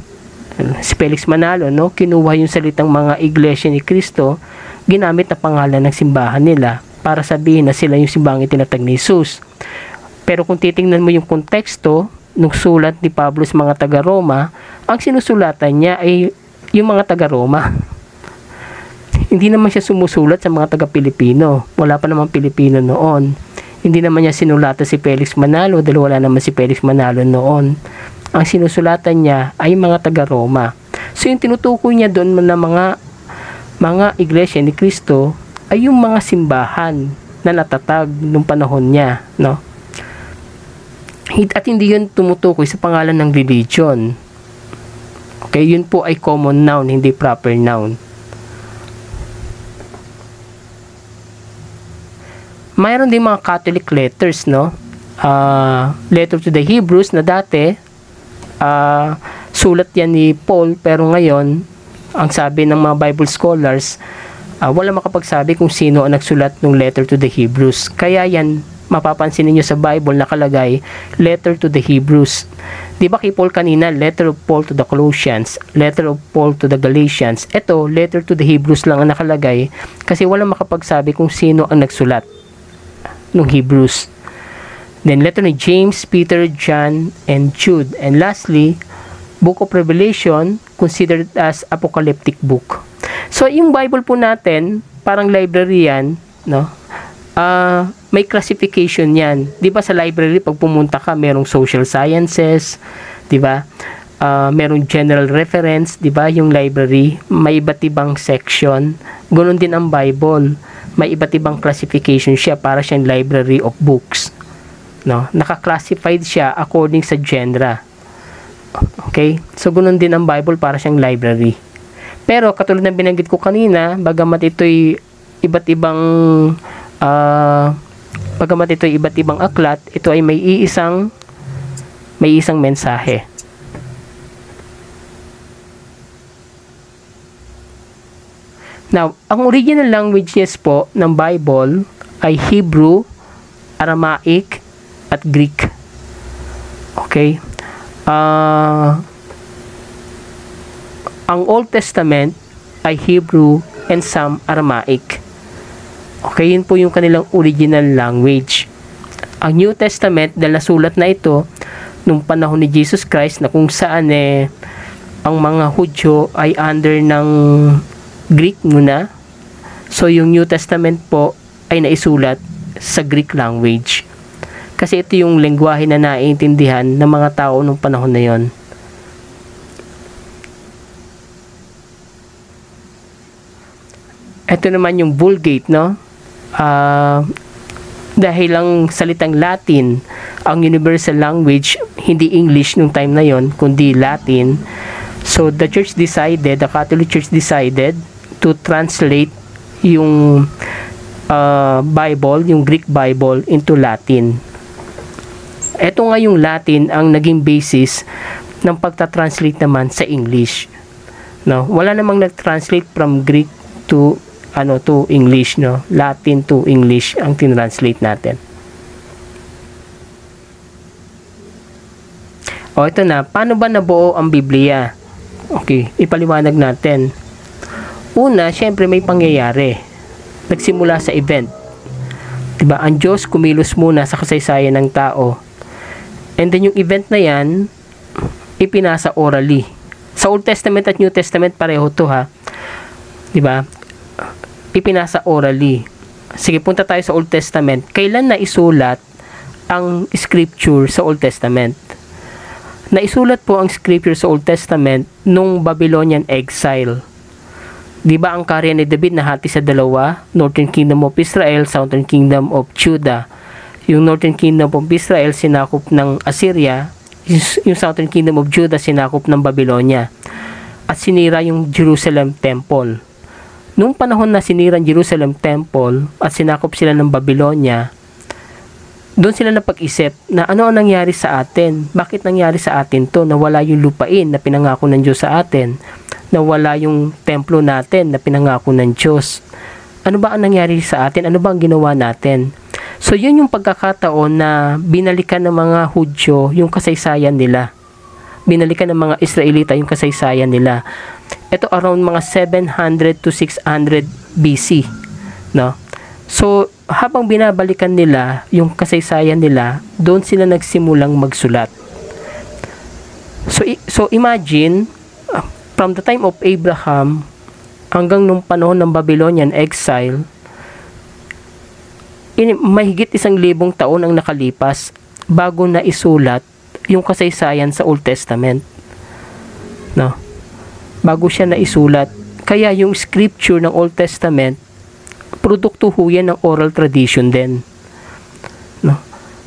si Felix Manalo, no, kinuha yung salitang mga iglesia ni Cristo, ginamit na pangalan ng simbahan nila para sabihin na sila yung simbahang itinatag ni Jesus. Pero kung titingnan mo yung konteksto ng sulat ni Pablo sa mga taga-Roma, ang sinusulatan niya ay yung mga taga-Roma. Hindi naman siya sumusulat sa mga taga-Pilipino. Wala pa naman Pilipino noon. Hindi naman niya sinulatan si Felix Manalo dahil wala naman si Felix Manalo noon. Ang sinusulatan niya ay mga taga-Roma. So yung tinutukoy niya doon na mga iglesia ni Cristo ay yung mga simbahan na natatag nung panahon niya, no? At hindi yun tumutukoy sa pangalan ng religion. Okay, yun po ay common noun, hindi proper noun. Mayroon din mga Catholic letters, no? Letter to the Hebrews na dati, sulat yan ni Paul, pero ngayon, ang sabi ng mga Bible scholars, wala makapagsabi kung sino ang nagsulat ng letter to the Hebrews. Kaya yan, mapapansin niyo sa Bible nakalagay, letter to the Hebrews. Di ba kay Paul kanina, letter of Paul to the Colossians, letter of Paul to the Galatians. Ito, letter to the Hebrews lang ang nakalagay kasi wala makapagsabi kung sino ang nagsulat ng Hebrews. Then, letter ni James, Peter, John, and Jude. And lastly, Book of Revelation, considered as apocalyptic book. So, yung Bible po natin, parang library yan, no? May classification yan. Di ba sa library, pag pumunta ka, merong social sciences, di ba? Merong general reference, di ba? Yung library, may iba't ibang section. Ganoon din ang Bible. May iba't ibang classification siya para siyang library of books, no? Naka-classified siya according sa genre. Okay? So, ganoon din ang Bible para siyang library. Pero, katulad ng binanggit ko kanina, bagamat ito'y iba't ibang aklat, ito ay may isang mensahe. Now, ang original languages po ng Bible ay Hebrew, Aramaic, at Greek. Okay? Ang Old Testament ay Hebrew and some Aramaic. Okay, yun po yung kanilang original language. Ang New Testament, dahil nasulat na ito nung panahon ni Jesus Christ, na kung saan ang mga Hudyo ay under ng Greek muna. So yung New Testament po ay naisulat sa Greek language. Kasi ito yung lengguwahe na naiintindihan ng mga tao nung panahon na yon. Ito naman yung Vulgate, no? Dahil ang salitang Latin, ang universal language, hindi English nung time na yon, kundi Latin. So the Catholic Church decided to translate yung Bible, yung Greek Bible, into Latin. Ito nga yung Latin ang naging basis ng pagta-translate naman sa English. No, wala namang nag-translate from Greek to English, no. Latin to English ang tinranslate natin. Ito na, paano ba nabuo ang Biblia? Okay, ipaliwanag natin. Una, syempre may pangyayari. Nagsimula sa event. Diba? Ang Diyos kumilos muna sa kasaysayan ng tao. And then yung event na yan, ipinasa orally. Sa Old Testament at New Testament, pareho to, ha. Diba? Ipinasa orally. Sige, punta tayo sa Old Testament. Kailan na isulat ang scripture sa Old Testament? Naisulat po ang scripture sa Old Testament nung Babylonian exile. Diba ang karya ni David nahati sa dalawa? Northern Kingdom of Israel, Southern Kingdom of Judah. Yung Northern Kingdom of Israel sinakop ng Assyria, yung Southern Kingdom of Judah sinakop ng Babylonia. At sinira yung Jerusalem Temple. Nung panahon na sinira ang Jerusalem Temple at sinakop sila ng Babylonia, doon sila napag-isip na ano ang nangyari sa atin? Bakit nangyari sa atin to? Nawala yung lupain na pinangako ng Diyos sa atin. Nawala yung templo natin na pinangako ng Diyos. Ano ba ang nangyari sa atin? Ano ba ang ginawa natin? So, yun yung pagkakataon na binalikan ng mga Hudyo yung kasaysayan nila. Binalikan ng mga Israelita yung kasaysayan nila. Ito around mga 700 to 600 BC. No? So, habang binabalikan nila yung kasaysayan nila, doon sila nagsimulang magsulat. So imagine, from the time of Abraham hanggang nung panahon ng Babylonian exile, mahigit 1,000 taon ang nakalipas bago na isulat yung kasaysayan sa Old Testament. No? Bago siya na isulat. Kaya yung scripture ng Old Testament, produkto ho yan ng oral tradition din. No?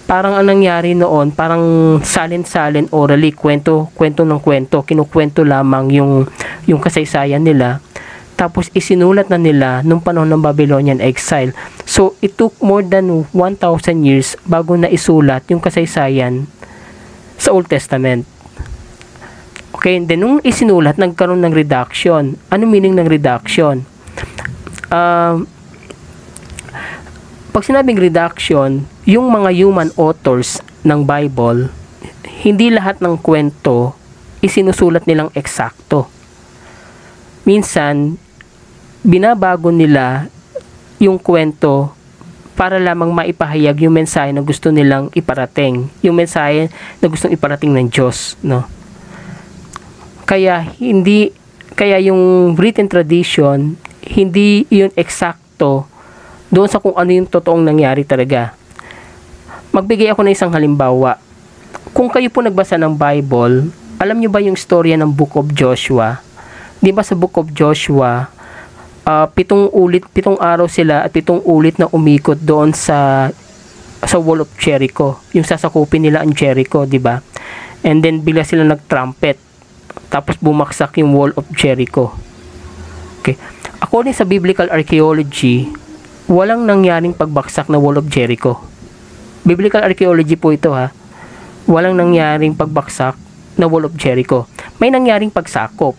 Parang ang nangyari noon, parang salin-salin orally, kwento ng kwento, kinukwento lamang yung kasaysayan nila. Tapos isinulat na nila nung panahon ng Babylonian exile. So it took more than 1,000 years bago na isulat yung kasaysayan sa Old Testament. Okay, and then nung isinulat, nagkaroon ng redaction. Ano meaning ng redaction? Pag sinabing redaction, yung mga human authors ng Bible, hindi lahat ng kwento isinusulat nilang eksakto. Minsan, binabago nila yung kwento para lamang maipahayag yung mensahe na gusto nilang iparating. Yung mensahe na gustong iparating ng Diyos, no? Kaya yung written tradition, hindi yun eksakto doon sa kung ano yung totoong nangyari talaga. Magbigay ako ng isang halimbawa. Kung kayo po nagbasa ng Bible, alam nyo ba yung storya ng Book of Joshua? Di ba sa Book of Joshua, 7 araw sila at 7 ulit na umikot doon sa Wall of Jericho. Yung sasakupin nila ang Jericho, di ba? And then bigla sila nagtrumpet. Tapos bumaksak yung Wall of Jericho. Okay. According sa biblical archaeology, walang nangyaring pagbaksak na Wall of Jericho. Biblical archaeology po ito, ha. Walang nangyaring pagbaksak na Wall of Jericho. May nangyaring pagsakop,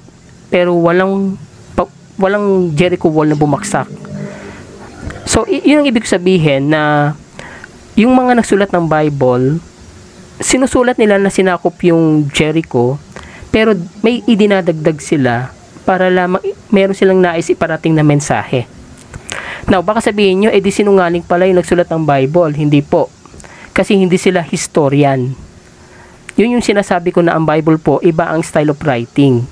pero walang Jericho wall na bumaksak. So, yun ang ibig sabihin na yung mga nagsulat ng Bible, sinusulat nila na sinakop yung Jericho, pero may idinadagdag sila para lamang meron silang nais iparating na mensahe. Now, baka sabihin nyo, di sinungaling pala yung nagsulat ng Bible. Hindi po. Kasi hindi sila historian. Yun yung sinasabi ko na ang Bible po, iba ang style of writing.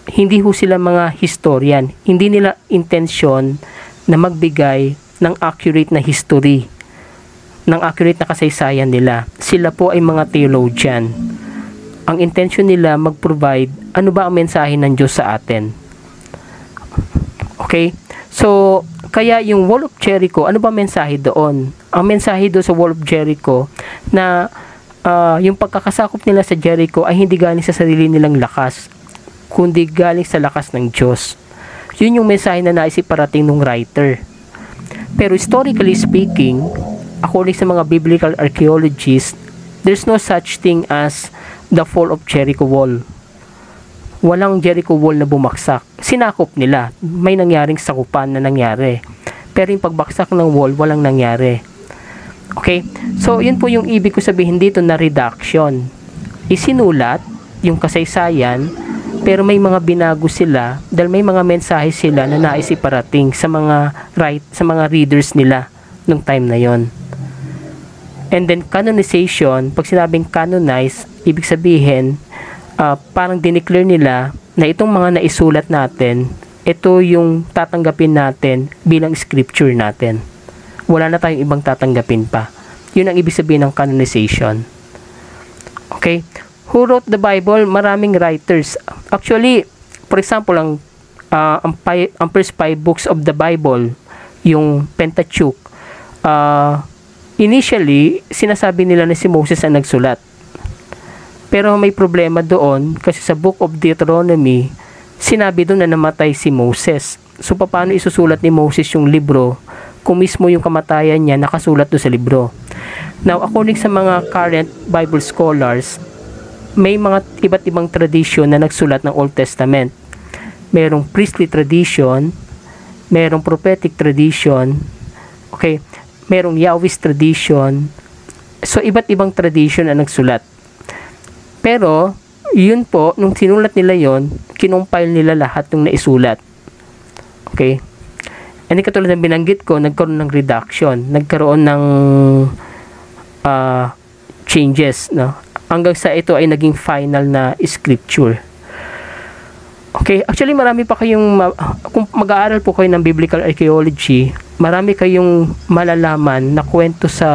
Hindi ho sila mga historian. Hindi nila intensyon na magbigay ng accurate na history, ng accurate na kasaysayan nila. Sila po ay mga theologian. Ang intention nila mag-provide ano ba ang mensahe ng Diyos sa atin. Okay? So, kaya yung Wall of Jericho, ano ba mensahe doon? Ang mensahe doon sa Wall of Jericho na yung pagkakasakop nila sa Jericho ay hindi galing sa sarili nilang lakas, kundi galing sa lakas ng Diyos. Yun yung mensahe na nais iparating ng writer. Pero historically speaking, according sa mga biblical archaeologists, there's no such thing as the fall of Jericho wall. Walang Jericho wall na bumaksak. Sinakop nila. May nangyaring sakupan na nangyari. Pero yung pagbaksak ng wall, walang nangyari. Okay? So, yun po yung ibig ko sabihin dito na reduction. Isinulat yung kasaysayan, pero may mga binago sila dahil may mga mensahe sila na nais iparating sa mga readers nila nung time na yon. And then canonization, pag sinabing canonize, ibig sabihin parang dineclare nila na itong mga naisulat natin, ito yung tatanggapin natin bilang scripture natin. Wala na tayong ibang tatanggapin pa. Yun ang ibig sabihin ng canonization. Okay? Who wrote the Bible? Maraming writers. Actually, for example, ang first 5 books of the Bible, yung Pentateuch, initially, sinasabi nila na si Moses ang nagsulat. Pero may problema doon kasi sa Book of Deuteronomy, sinabi doon na namatay si Moses. So, paano isusulat ni Moses yung libro kung mismo yung kamatayan niya nakasulat doon sa libro? Now, according sa mga current Bible scholars, may mga iba't ibang tradition na nagsulat ng Old Testament. Merong priestly tradition, merong prophetic tradition, okay, merong Yahwist tradition. So, iba't ibang tradition na nagsulat. Pero, yun po, nung sinulat nila yon, kinumpile nila lahat ng naisulat. Okay? And katulad ng binanggit ko, nagkaroon ng reduction, nagkaroon ng changes, no? Hanggang sa ito ay naging final na scripture. Okay, actually marami pa kayong, kung mag-aaral po kayo ng biblical archaeology, marami kayong malalaman na kwento sa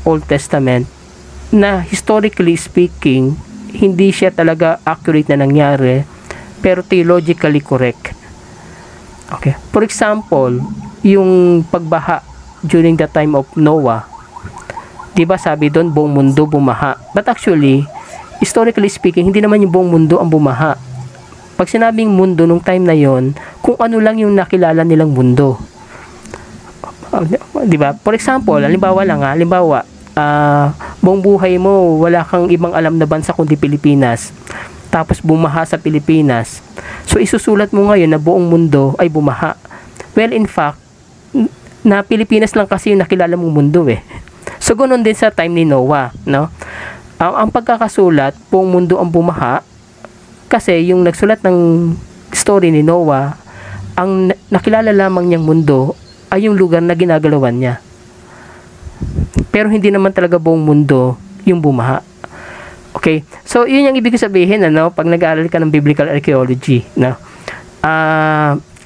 Old Testament na historically speaking, hindi siya talaga accurate na nangyari, pero theologically correct. Okay. For example, yung pagbaha during the time of Noah, di ba sabi doon, buong mundo bumaha. But actually, historically speaking, hindi naman yung buong mundo ang bumaha. Pag sinabing mundo nung time na yon, kung ano lang yung nakilala nilang mundo. Di ba? For example, halimbawa, buong buhay mo, wala kang ibang alam na bansa kundi Pilipinas. Tapos bumaha sa Pilipinas. So, isusulat mo ngayon na buong mundo ay bumaha. Well, in fact, na Pilipinas lang kasi yung nakilala mong mundo eh. So, ganoon din sa time ni Noah, no? Ang pagkakasulat, buong mundo ang bumaha, kasi yung nagsulat ng story ni Noah, ang nakilala lamang niyang mundo ay yung lugar na ginagalawan niya. Pero hindi naman talaga buong mundo yung bumaha. Okay? So, yun yung ibig sabihin, ano, pag nag-aaral ka ng biblical archaeology, no?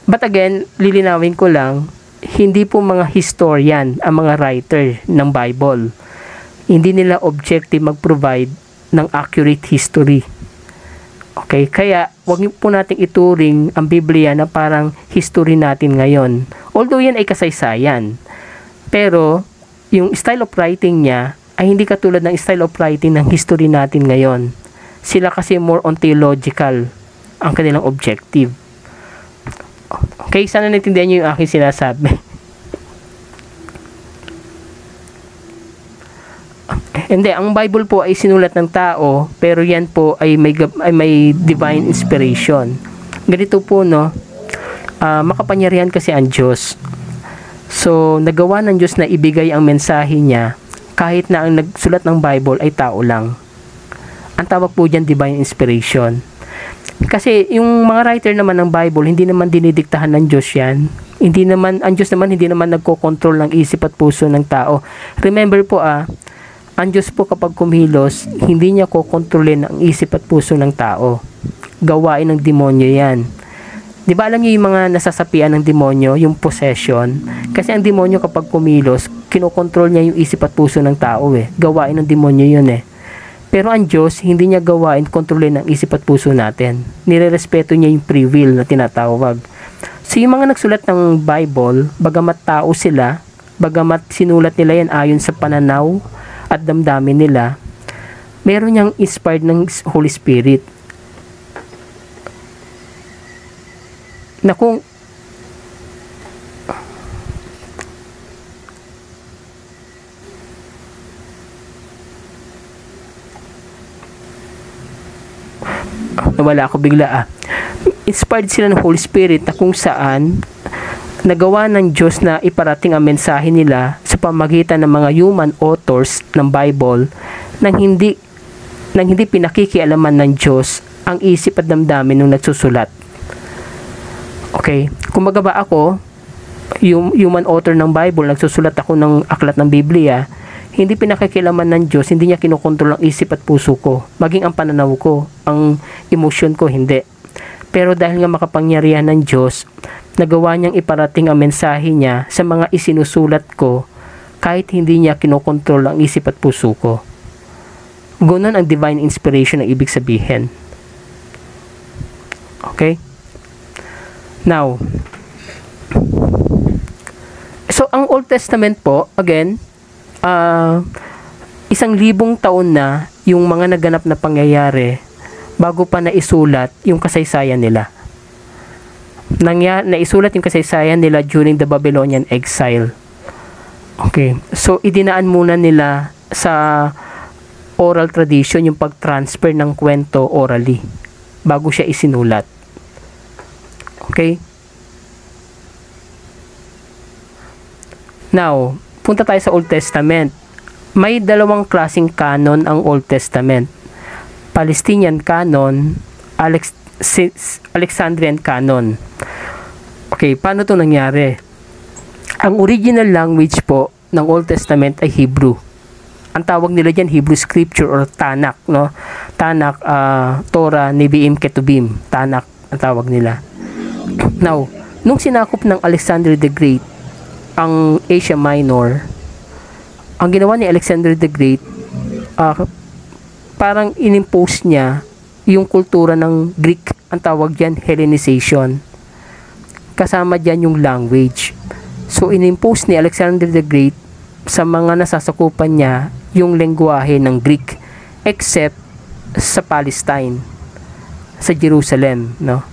But again, lilinawin ko lang, hindi po mga historian ang mga writer ng Bible. Hindi nila objective mag-provide ng accurate history. Okay? Kaya, wag po nating ituring ang Biblia na parang history natin ngayon. Although yan ay kasaysayan. Pero, yung style of writing niya ay hindi katulad ng style of writing ng history natin ngayon. Sila kasi more on theological ang kanilang objective. Okay, sana naintindihan niyo yung aking sinasabi. Hindi, ang Bible po ay sinulat ng tao, pero yan po ay may divine inspiration. Ganito po, no? Makapangyarihan kasi ang Diyos. So, nagawa ng Diyos na ibigay ang mensahe niya kahit na ang nagsulat ng Bible ay tao lang. Ang tawag po dyan divine inspiration. Kasi yung mga writer naman ng Bible, hindi naman dinidiktahan ng Diyos yan. Hindi naman, ang Diyos naman hindi naman nagko-control ng isip at puso ng tao. Remember po ang Diyos po kapag kumilos, hindi niya kokontrolin ang isip at puso ng tao. Gawain ng demonyo yan. Di ba alam niyo yung mga nasasapian ng demonyo, yung possession? Kasi ang demonyo kapag kumilos, kinokontrol niya yung isip at puso ng tao eh. Gawain ng demonyo yun eh. Pero ang Diyos, hindi niya gawain kontrolin ang isip at puso natin. Nirerespeto niya yung free will na tinatawag. So yung mga nagsulat ng Bible, bagamat tao sila, bagamat sinulat nila yan ayon sa pananaw at damdamin nila, meron niyang inspired ng Holy Spirit. Na kung nawala ako bigla inspired sila ng Holy Spirit na kung saan nagawa ng Diyos na iparating ang mensahe nila sa pamagitan ng mga human authors ng Bible nang hindi pinakikialaman ng Diyos ang isip at damdamin ng nagsusulat. Okay, kumbaga ba ako, yung human author ng Bible, nagsusulat ako ng aklat ng Biblia, hindi pinakikialaman ng Diyos, hindi niya kinokontrol ang isip at puso ko, maging ang pananaw ko, ang emotion ko, hindi. Pero dahil nga makapangyarihan ng Diyos, nagawa niyang iparating ang mensahe niya sa mga isinusulat ko, kahit hindi niya kinokontrol ang isip at puso ko. Gunon ang divine inspiration ang ibig sabihin. Okay? Now, so ang Old Testament po, again, 1,000 taon na yung mga naganap na pangyayari bago pa naisulat yung kasaysayan nila. Naisulat yung kasaysayan nila during the Babylonian exile. Okay, so idinaan muna nila sa oral tradition yung pag-transfer ng kwento orally bago siya isinulat. Okay? Now, punta tayo sa Old Testament. May dalawang klaseng canon ang Old Testament. Palestinian canon, Alexandrian canon. Okay, paano ito nangyari? Ang original language po ng Old Testament ay Hebrew. Ang tawag nila dyan, Hebrew Scripture or Tanakh, no? Tanakh, Torah, Nevi'im, Ketubim. Tanakh ang tawag nila. Now, nung sinakop ng Alexander the Great ang Asia Minor, ang ginawa ni Alexander the Great, parang inimpose niya yung kultura ng Greek, ang tawag dyan, Hellenization. Kasama dyan yung language. So, inimpose ni Alexander the Great sa mga nasasakupan niya yung lengguwahe ng Greek, except sa Palestine, sa Jerusalem, no?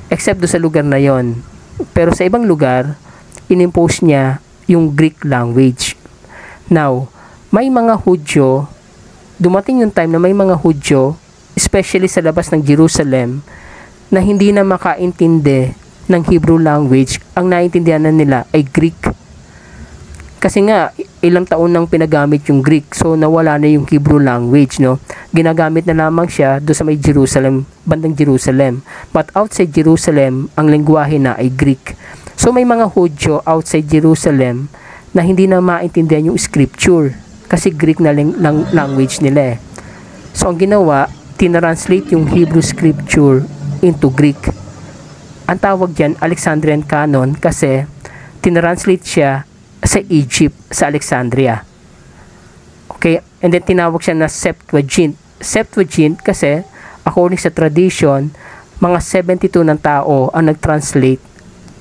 Except do sa lugar na yon. Pero sa ibang lugar, inimpose niya yung Greek language. Now, may mga Hudyo, dumating yung time na may mga Hudyo, especially sa labas ng Jerusalem, na hindi na makaintindi ng Hebrew language, ang naintindihan na nila ay Greek. Kasi nga, ilang taon nang pinagamit yung Greek, so nawala na yung Hebrew language, no? Ginagamit na lamang siya do sa may Jerusalem, bandang Jerusalem. But outside Jerusalem, ang lengguwahe na ay Greek. So may mga Hudyo outside Jerusalem na hindi na maintindihan yung scripture kasi Greek na language nila eh. So ang ginawa, tinranslate yung Hebrew scripture into Greek. Ang tawag dyan, Alexandrian canon, kasi tinranslate siya sa Egypt, sa Alexandria. Okay, and then tinawag siya na Septuagint. Septuagint kasi, according sa tradition, mga 72 ng tao ang nag-translate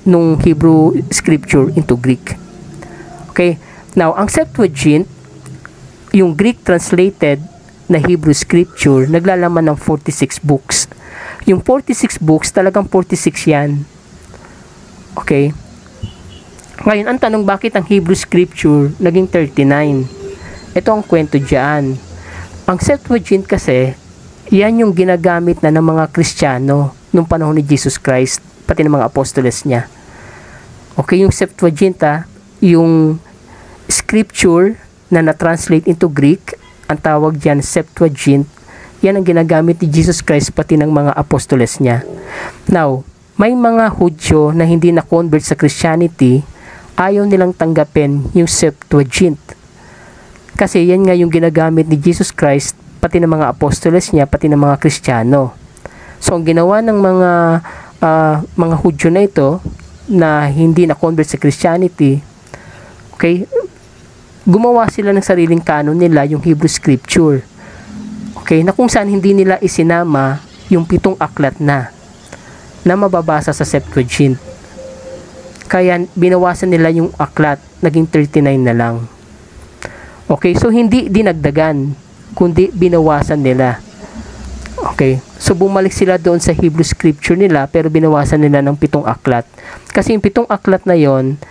nung Hebrew scripture into Greek. Okay, now, ang Septuagint, yung Greek translated na Hebrew scripture, naglalaman ng 46 books. Yung 46 books, talagang 46 yan. Okay? Ngayon, ang tanong, bakit ang Hebrew scripture naging 39? Ito ang kwento dyan. Ang Septuagint kasi, yan yung ginagamit na ng mga Kristiyano nung panahon ni Jesus Christ, pati ng mga apostoles niya. Okay, yung Septuagint, yung scripture na na-translate into Greek, ang tawag dyan Septuagint, Yan ang ginagamit ni Jesus Christ pati ng mga apostoles niya. Now, may mga Hudyo na hindi na-convert sa Christianity, ayaw nilang tanggapin yung Septuagint. Kasi yan nga yung ginagamit ni Jesus Christ pati ng mga apostoles niya, pati ng mga Kristiyano. So, ang ginawa ng mga Hudyo na ito, na hindi na-convert sa Christianity, okay, gumawa sila ng sariling canon nila, yung Hebrew Scripture. Okay, na kung saan hindi nila isinama yung 7 aklat na mababasa sa Septuagint. Kaya binawasan nila yung aklat, naging 39 na lang. Okay, so hindi dinagdagan, kundi binawasan nila. Okay, so bumalik sila doon sa Hebrew Scripture nila, pero binawasan nila ng 7 aklat. Kasi yung 7 aklat na yon,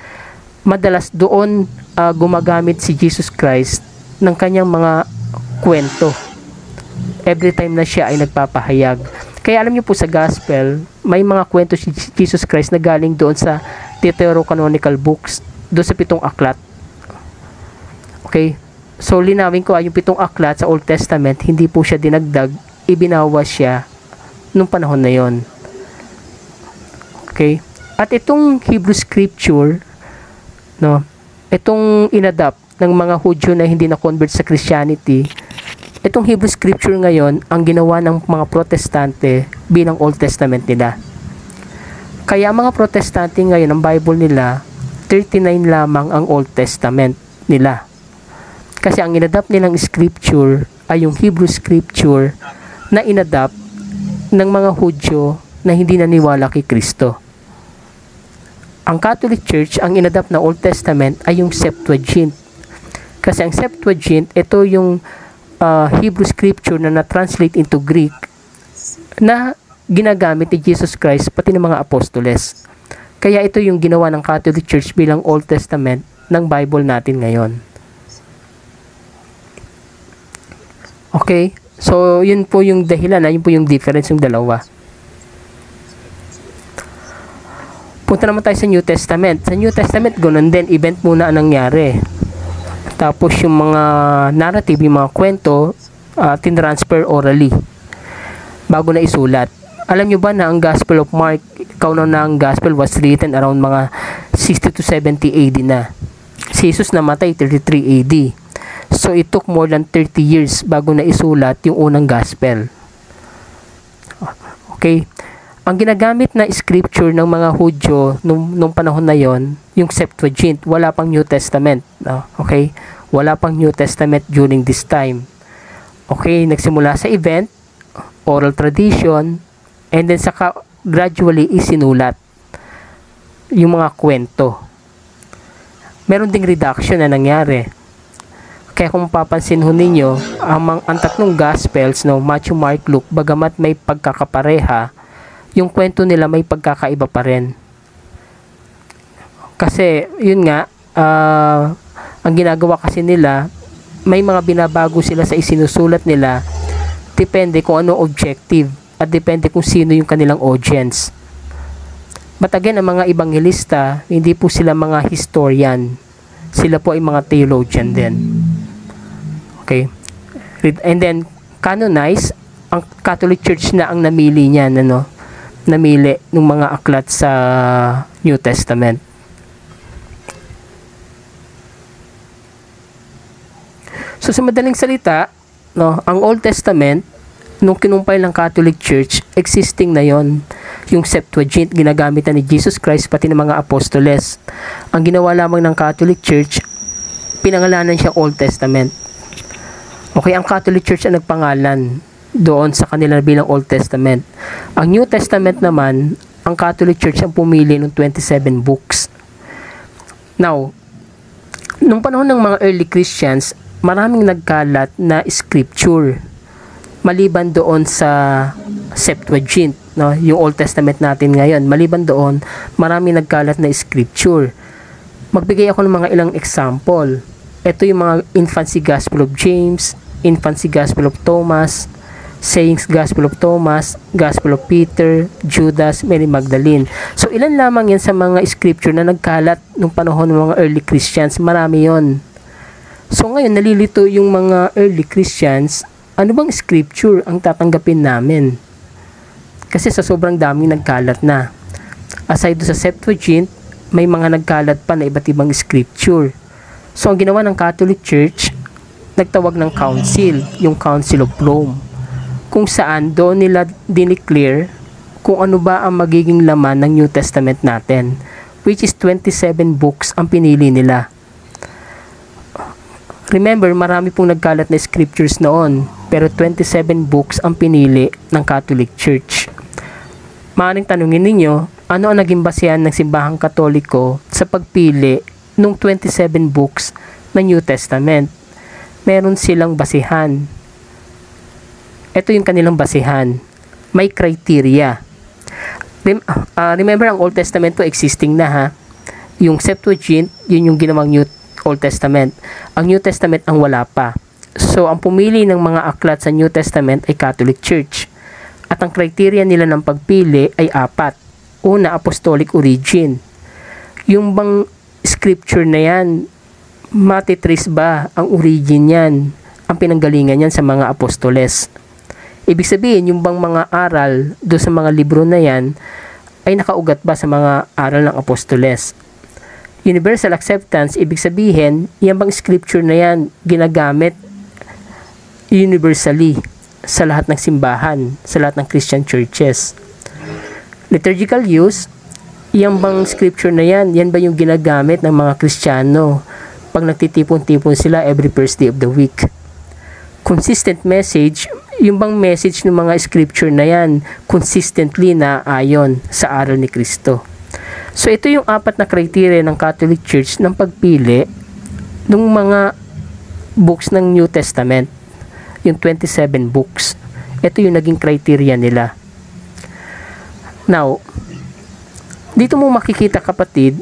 madalas doon gumagamit si Jesus Christ ng kanyang mga kwento. Every time na siya ay nagpapahayag. Kaya alam niyo po sa Gospel, may mga kwento si Jesus Christ na galing doon sa Deuterocanonical books, doon sa 7 aklat. Okay, so linawin ko yung 7 aklat sa Old Testament, hindi po siya dinagdag, ibinawas siya nung panahon na yon. Okay? At itong Hebrew Scripture, no, itong inadapt ng mga Hudyo na hindi na-convert sa Christianity, itong Hebrew Scripture ngayon ang ginawa ng mga Protestante bilang Old Testament nila. Kaya mga Protestante ngayon, ang Bible nila, 39 lamang ang Old Testament nila. Kasi ang inadapt nilang Scripture ay yung Hebrew Scripture na inadapt ng mga Hudyo na hindi naniwala kay Kristo. Ang Catholic Church, ang inadapt na Old Testament ay yung Septuagint. Kasi ang Septuagint, ito yung Hebrew Scripture na na-translate into Greek na ginagamit ni Jesus Christ pati ng mga apostoles. Kaya ito yung ginawa ng Catholic Church bilang Old Testament ng Bible natin ngayon. Okay? So, yun po yung dahilan, yun po yung difference yung dalawa. Punta naman tayo sa New Testament. Sa New Testament, ganun din, event muna ang nangyari. Tapos yung mga narrative, yung mga kwento, tinransfer orally bago na isulat. Alam nyo ba na ang Gospel of Mark, kaunang Gospel was written around mga 60 to 70 AD na. Si Jesus namatay 33 AD. So it took more than 30 years bago na isulat yung unang Gospel. Okay? Ang ginagamit na scripture ng mga Hudyo nung panahon na yon, yung Septuagint, wala pang New Testament. Okay? Wala pang New Testament during this time. Okay? Nagsimula sa event, oral tradition, and then saka gradually isinulat yung mga kwento. Meron ding reduction na nangyari. Kaya kung papansin ho ninyo, ang tatlong Gospels, Matthew, Mark, Luke, bagamat may pagkakapareha, yung kwento nila may pagkakaiba pa rin. Kasi, yun nga, ang ginagawa kasi nila, may mga binabago sila sa isinusulat nila, depende kung ano objective, at depende kung sino yung kanilang audience. But again, ang mga ebanghelista, hindi po sila mga historian. Sila po ay mga theologian din. Okay? And then, canonize, ang Catholic Church na ang namili niyan, namili ng mga aklat sa New Testament. So sa madaling salita, ang Old Testament nung kinumpile ng Catholic Church, existing na yon. Yung Septuagint ginagamit na ni Jesus Christ pati ng mga apostoles. Ang ginawa lamang ng Catholic Church, pinangalanan siya Old Testament. Okay, ang Catholic Church ang nagpangalan doon sa kanila bilang Old Testament. Ang New Testament naman, ang Catholic Church ang pumili ng 27 books. Now, nung panahon ng mga early Christians, maraming nagkalat na scripture. Maliban doon sa Septuagint, yung Old Testament natin ngayon. Maliban doon, maraming nagkalat na scripture. Magbigay ako ng mga ilang example. Ito yung mga Infancy Gospel of James, Infancy Gospel of Thomas, Sayings Gospel of Thomas, Gospel of Peter, Judas, Mary Magdalene. So, ilan lamang yan sa mga scripture na nagkalat nung panahon ng mga early Christians. Marami yon. So, ngayon, nalilito yung mga early Christians ano bang scripture ang tatanggapin namin? Kasi sa sobrang daming nagkalat na. Aside sa Septuagint, may mga nagkalat pa na iba't ibang scripture. So, ang ginawa ng Catholic Church, nagtawag ng council, yung Council of Rome, kung saan doon nila dineclare kung ano ba ang magiging laman ng New Testament natin, which is 27 books ang pinili nila. Remember, marami pong nagkalat na scriptures noon, pero 27 books ang pinili ng Catholic Church. Maaaring tanungin ninyo, ano ang naging basehan ng simbahang Katoliko sa pagpili ng 27 books ng New Testament? Meron silang basihan. Ito yung kanilang basihan. May criteria. Remember, ang Old Testament po existing na ha. Yung Septuagint, yun yung ginawang Old Testament. Ang New Testament ang wala pa. So, ang pumili ng mga aklat sa New Testament ay Catholic Church. At ang criteria nila ng pagpili ay 4. Una, apostolic origin. Yung bang scripture na yan, matitrace ba ang origin yan, ang pinanggalingan yan sa mga apostoles? Ibig sabihin, yung bang mga aral do sa mga libro na yan ay nakaugat ba sa mga aral ng apostoles? Universal acceptance, ibig sabihin, yung bang scripture na yan ginagamit universally sa lahat ng simbahan, sa lahat ng Christian churches. Liturgical use, yung bang scripture na yan ba yung ginagamit ng mga Kristiyano pag nagtitipon-tipon sila every first day of the week? Consistent message, yung bang message ng mga scripture na yan consistently na ayon sa aral ni Kristo. So ito yung 4 na criteria ng Catholic Church ng pagpili ng mga books ng New Testament, yung 27 books. Ito yung naging criteria nila. Now, dito mo makikita kapatid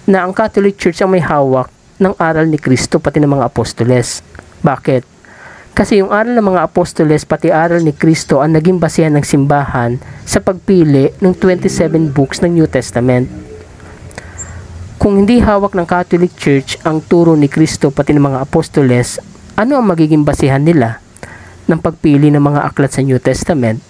na ang Catholic Church ang may hawak ng aral ni Kristo pati ng mga apostoles. Bakit? Kasi yung aral ng mga apostoles pati aral ni Kristo ang naging basehan ng simbahan sa pagpili ng 27 books ng New Testament. Kung hindi hawak ng Catholic Church ang turo ni Kristo pati ng mga apostoles, ano ang magiging basehan nila ng pagpili ng mga aklat sa New Testament?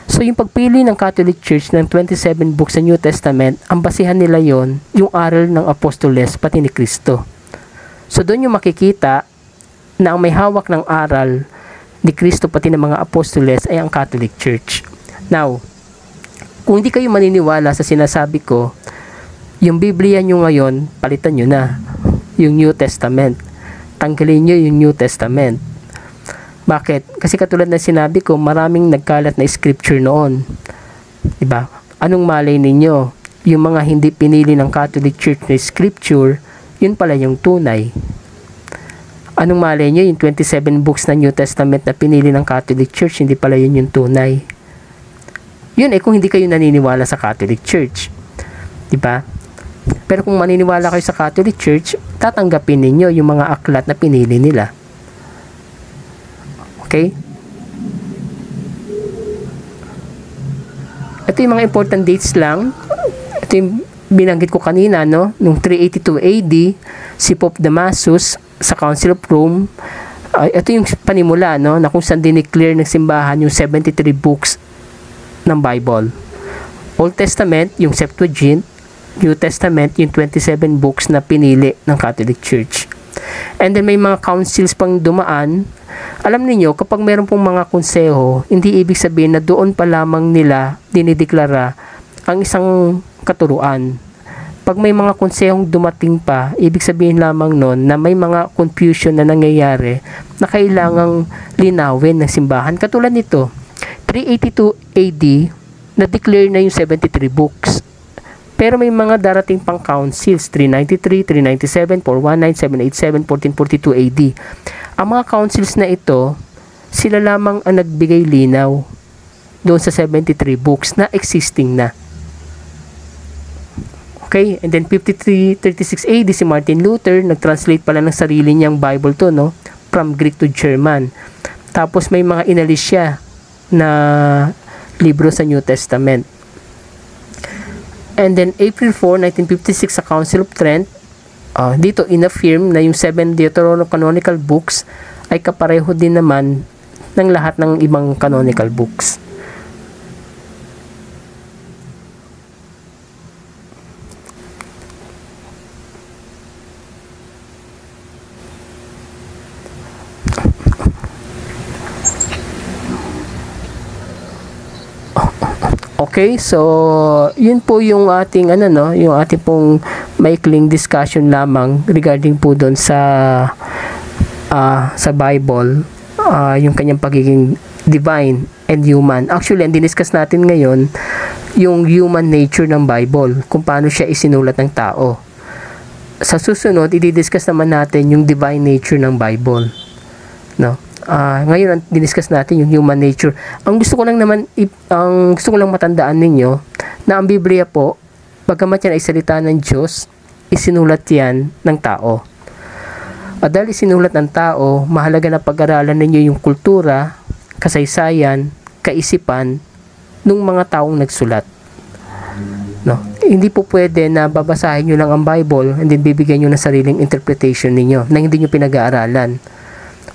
So yung pagpili ng Catholic Church ng 27 books sa New Testament, ang basehan nila yon yung aral ng apostoles pati ni Kristo. So doon yung makikita na ang may hawak ng aral ni Kristo pati ng mga apostoles ay ang Catholic Church. Now, kung hindi kayo maniniwala sa sinasabi ko, yung Biblia nyo ngayon, palitan nyo na yung New Testament. Tanggalin nyo yung New Testament. Bakit? Kasi katulad na sinabi ko, maraming nagkalat na scripture noon. Diba? Anong malay ninyo? Yung mga hindi pinili ng Catholic Church na scripture, yun pala yung tunay. Anong malay nyo? Yung 27 books na New Testament na pinili ng Catholic Church, hindi pala yun yung tunay. Yun kung hindi kayo naniniwala sa Catholic Church. Diba? Pero kung maniniwala kayo sa Catholic Church, tatanggapin ninyo yung mga aklat na pinili nila. Okay? Ito yung mga important dates lang. Ito yung binanggit ko kanina, no? Noong 382 AD, si Pope Damasus sa Council of Rome, ito yung panimula, no? Na kung saan dineclare ng simbahan yung 73 books ng Bible. Old Testament, yung Septuagint, New Testament, yung 27 books na pinili ng Catholic Church. And then may mga councils pang dumaan. Alam niyo, kapag meron pong mga konseho, hindi ibig sabihin na doon pa lamang nila dinideklara ang isang katuruan. Pag may mga konsehong dumating pa, ibig sabihin lamang nun na may mga confusion na nangyayari na kailangang linawin ng simbahan. Katulad nito, 382 AD, na-declare na yung 73 books. Pero may mga darating pang councils, 393, 397, 419, 787, 1442 AD. Ang mga councils na ito, sila lamang ang nagbigay linaw doon sa 73 books na existing na. Okay, and then 5336 AD, si Martin Luther, nag-translate pala ng sarili niyang Bible to, no? From Greek to German. Tapos may mga inalis siya na libro sa New Testament. And then April 4, 1956 sa Council of Trent, dito in-affirm na yung 7 Deuterocanonical books ay kapareho din naman ng lahat ng ibang canonical books. Okay, so yun po yung ating yung ating pong maikling discussion lamang regarding po doon sa Bible, yung kanyang pagiging divine and human. Actually, ang diniscuss natin ngayon yung human nature ng Bible, kung paano siya isinulat ng tao. Sa susunod, i-discuss naman natin yung divine nature ng Bible, no? Ngayon ang diniscuss natin yung human nature. Ang gusto ko lang matandaan ninyo na ang Biblia po, bagamat yan ay salita ng Diyos, isinulat yan ng tao. At dahil isinulat ng tao, mahalaga na pag-aralan ninyo yung kultura, kasaysayan, kaisipan ng mga taong nagsulat. No? Hindi po pwede na babasahin nyo lang ang Bible and then bibigyan nyo ng sariling interpretation ninyo na hindi nyo pinag-aaralan.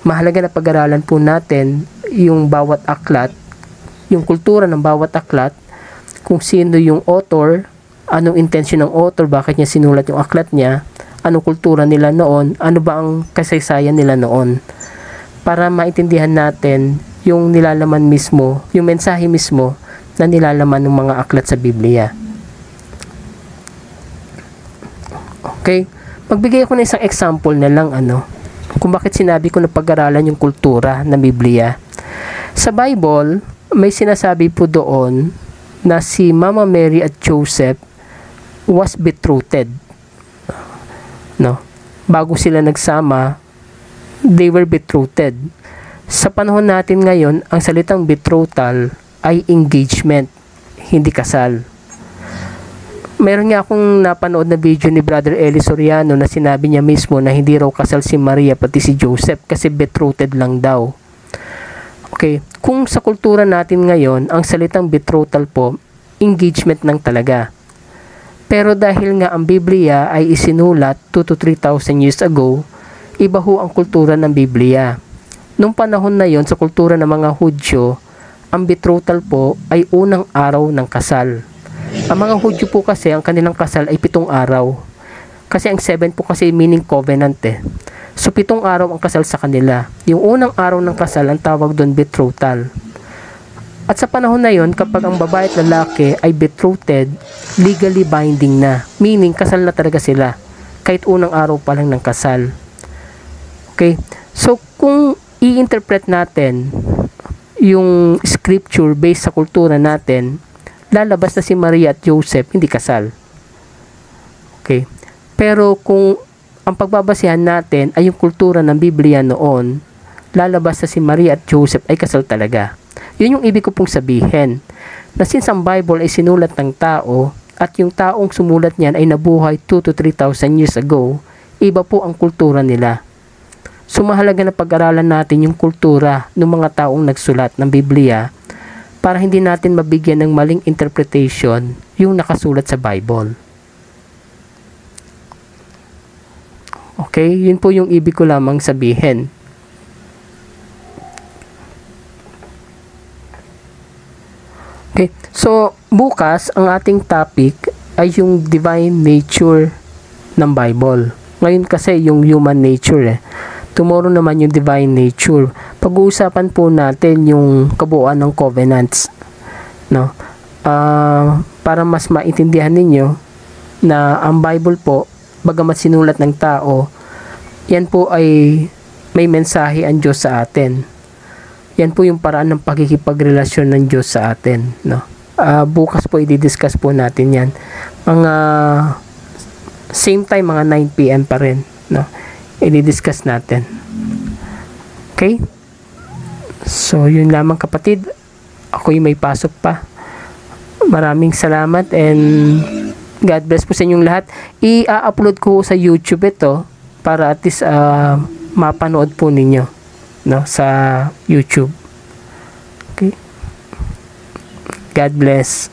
Mahalaga na pag-aralan po natin yung bawat aklat, yung kultura ng bawat aklat, kung sino yung author, anong intention ng author, bakit niya sinulat yung aklat niya, anong kultura nila noon, ano ba ang kasaysayan nila noon, para maintindihan natin yung nilalaman mismo, yung mensahe mismo na nilalaman ng mga aklat sa Biblia. Okay? Magbigay ako ng isang example na lang kung bakit sinabi ko na pag-aralan yung kultura ng Biblia. Sa Bible, may sinasabi po doon na si Mama Mary at Joseph was betrothed. No? Bago sila nagsama, they were betrothed. Sa panahon natin ngayon, ang salitang betrothal ay engagement, hindi kasal. Meron nga akong napanood na video ni Brother Eli Soriano na sinabi niya mismo na hindi raw kasal si Maria pati si Joseph kasi betrothed lang daw. Okay, kung sa kultura natin ngayon, ang salitang betrothal po, engagement lang talaga. Pero dahil nga ang Biblia ay isinulat 2,000 to 3,000 years ago, iba ho ang kultura ng Biblia. Nung panahon na yon, sa kultura ng mga Hudyo, ang betrothal po ay unang araw ng kasal. Ang mga Hudyo po kasi, ang kanilang kasal ay 7 araw. Kasi ang 7 po kasi meaning covenant So 7 araw ang kasal sa kanila. Yung unang araw ng kasal, ang tawag doon betrothal. At sa panahon na yon, kapag ang babae at lalaki ay betrothed, legally binding na. Meaning, kasal na talaga sila. Kahit unang araw pa lang ng kasal. Okay? So, kung i-interpret natin yung scripture based sa kultura natin, lalabas na si Maria at Joseph hindi kasal. Okay? Pero kung ang pagbabasehan natin ay yung kultura ng Biblia noon, lalabas na si Maria at Joseph ay kasal talaga. Yun yung ibig ko pong sabihin. Na since ang Bible ay sinulat ng tao at yung taong sumulat niyan ay nabuhay 2,000 to 3,000 years ago, iba po ang kultura nila. So mahalaga na pag-aralan natin yung kultura ng mga taong nagsulat ng Biblia para hindi natin mabigyan ng maling interpretation yung nakasulat sa Bible. Okay? Yun po yung ibig ko lamang sabihin. Okay? So, bukas, ang ating topic ay yung divine nature ng Bible. Ngayon kasi yung human nature Tomorrow naman yung divine nature. Pag-uusapan po natin yung kabuuan ng covenants. No? Para mas maintindihan ninyo na ang Bible po, bagamat sinulat ng tao, yan po ay may mensahe ang Diyos sa atin. Yan po yung paraan ng pagkikipagrelasyon ng Diyos sa atin. No? Bukas po i-discuss po natin yan. Mga same time, mga 9 PM pa rin. No? I-discuss natin. Okay? So, yun lamang kapatid. Ako'y may pasok pa. Maraming salamat and God bless po sa inyong lahat. I-upload ko sa YouTube ito para at least mapanood po ninyo, no, sa YouTube. Okay? God bless.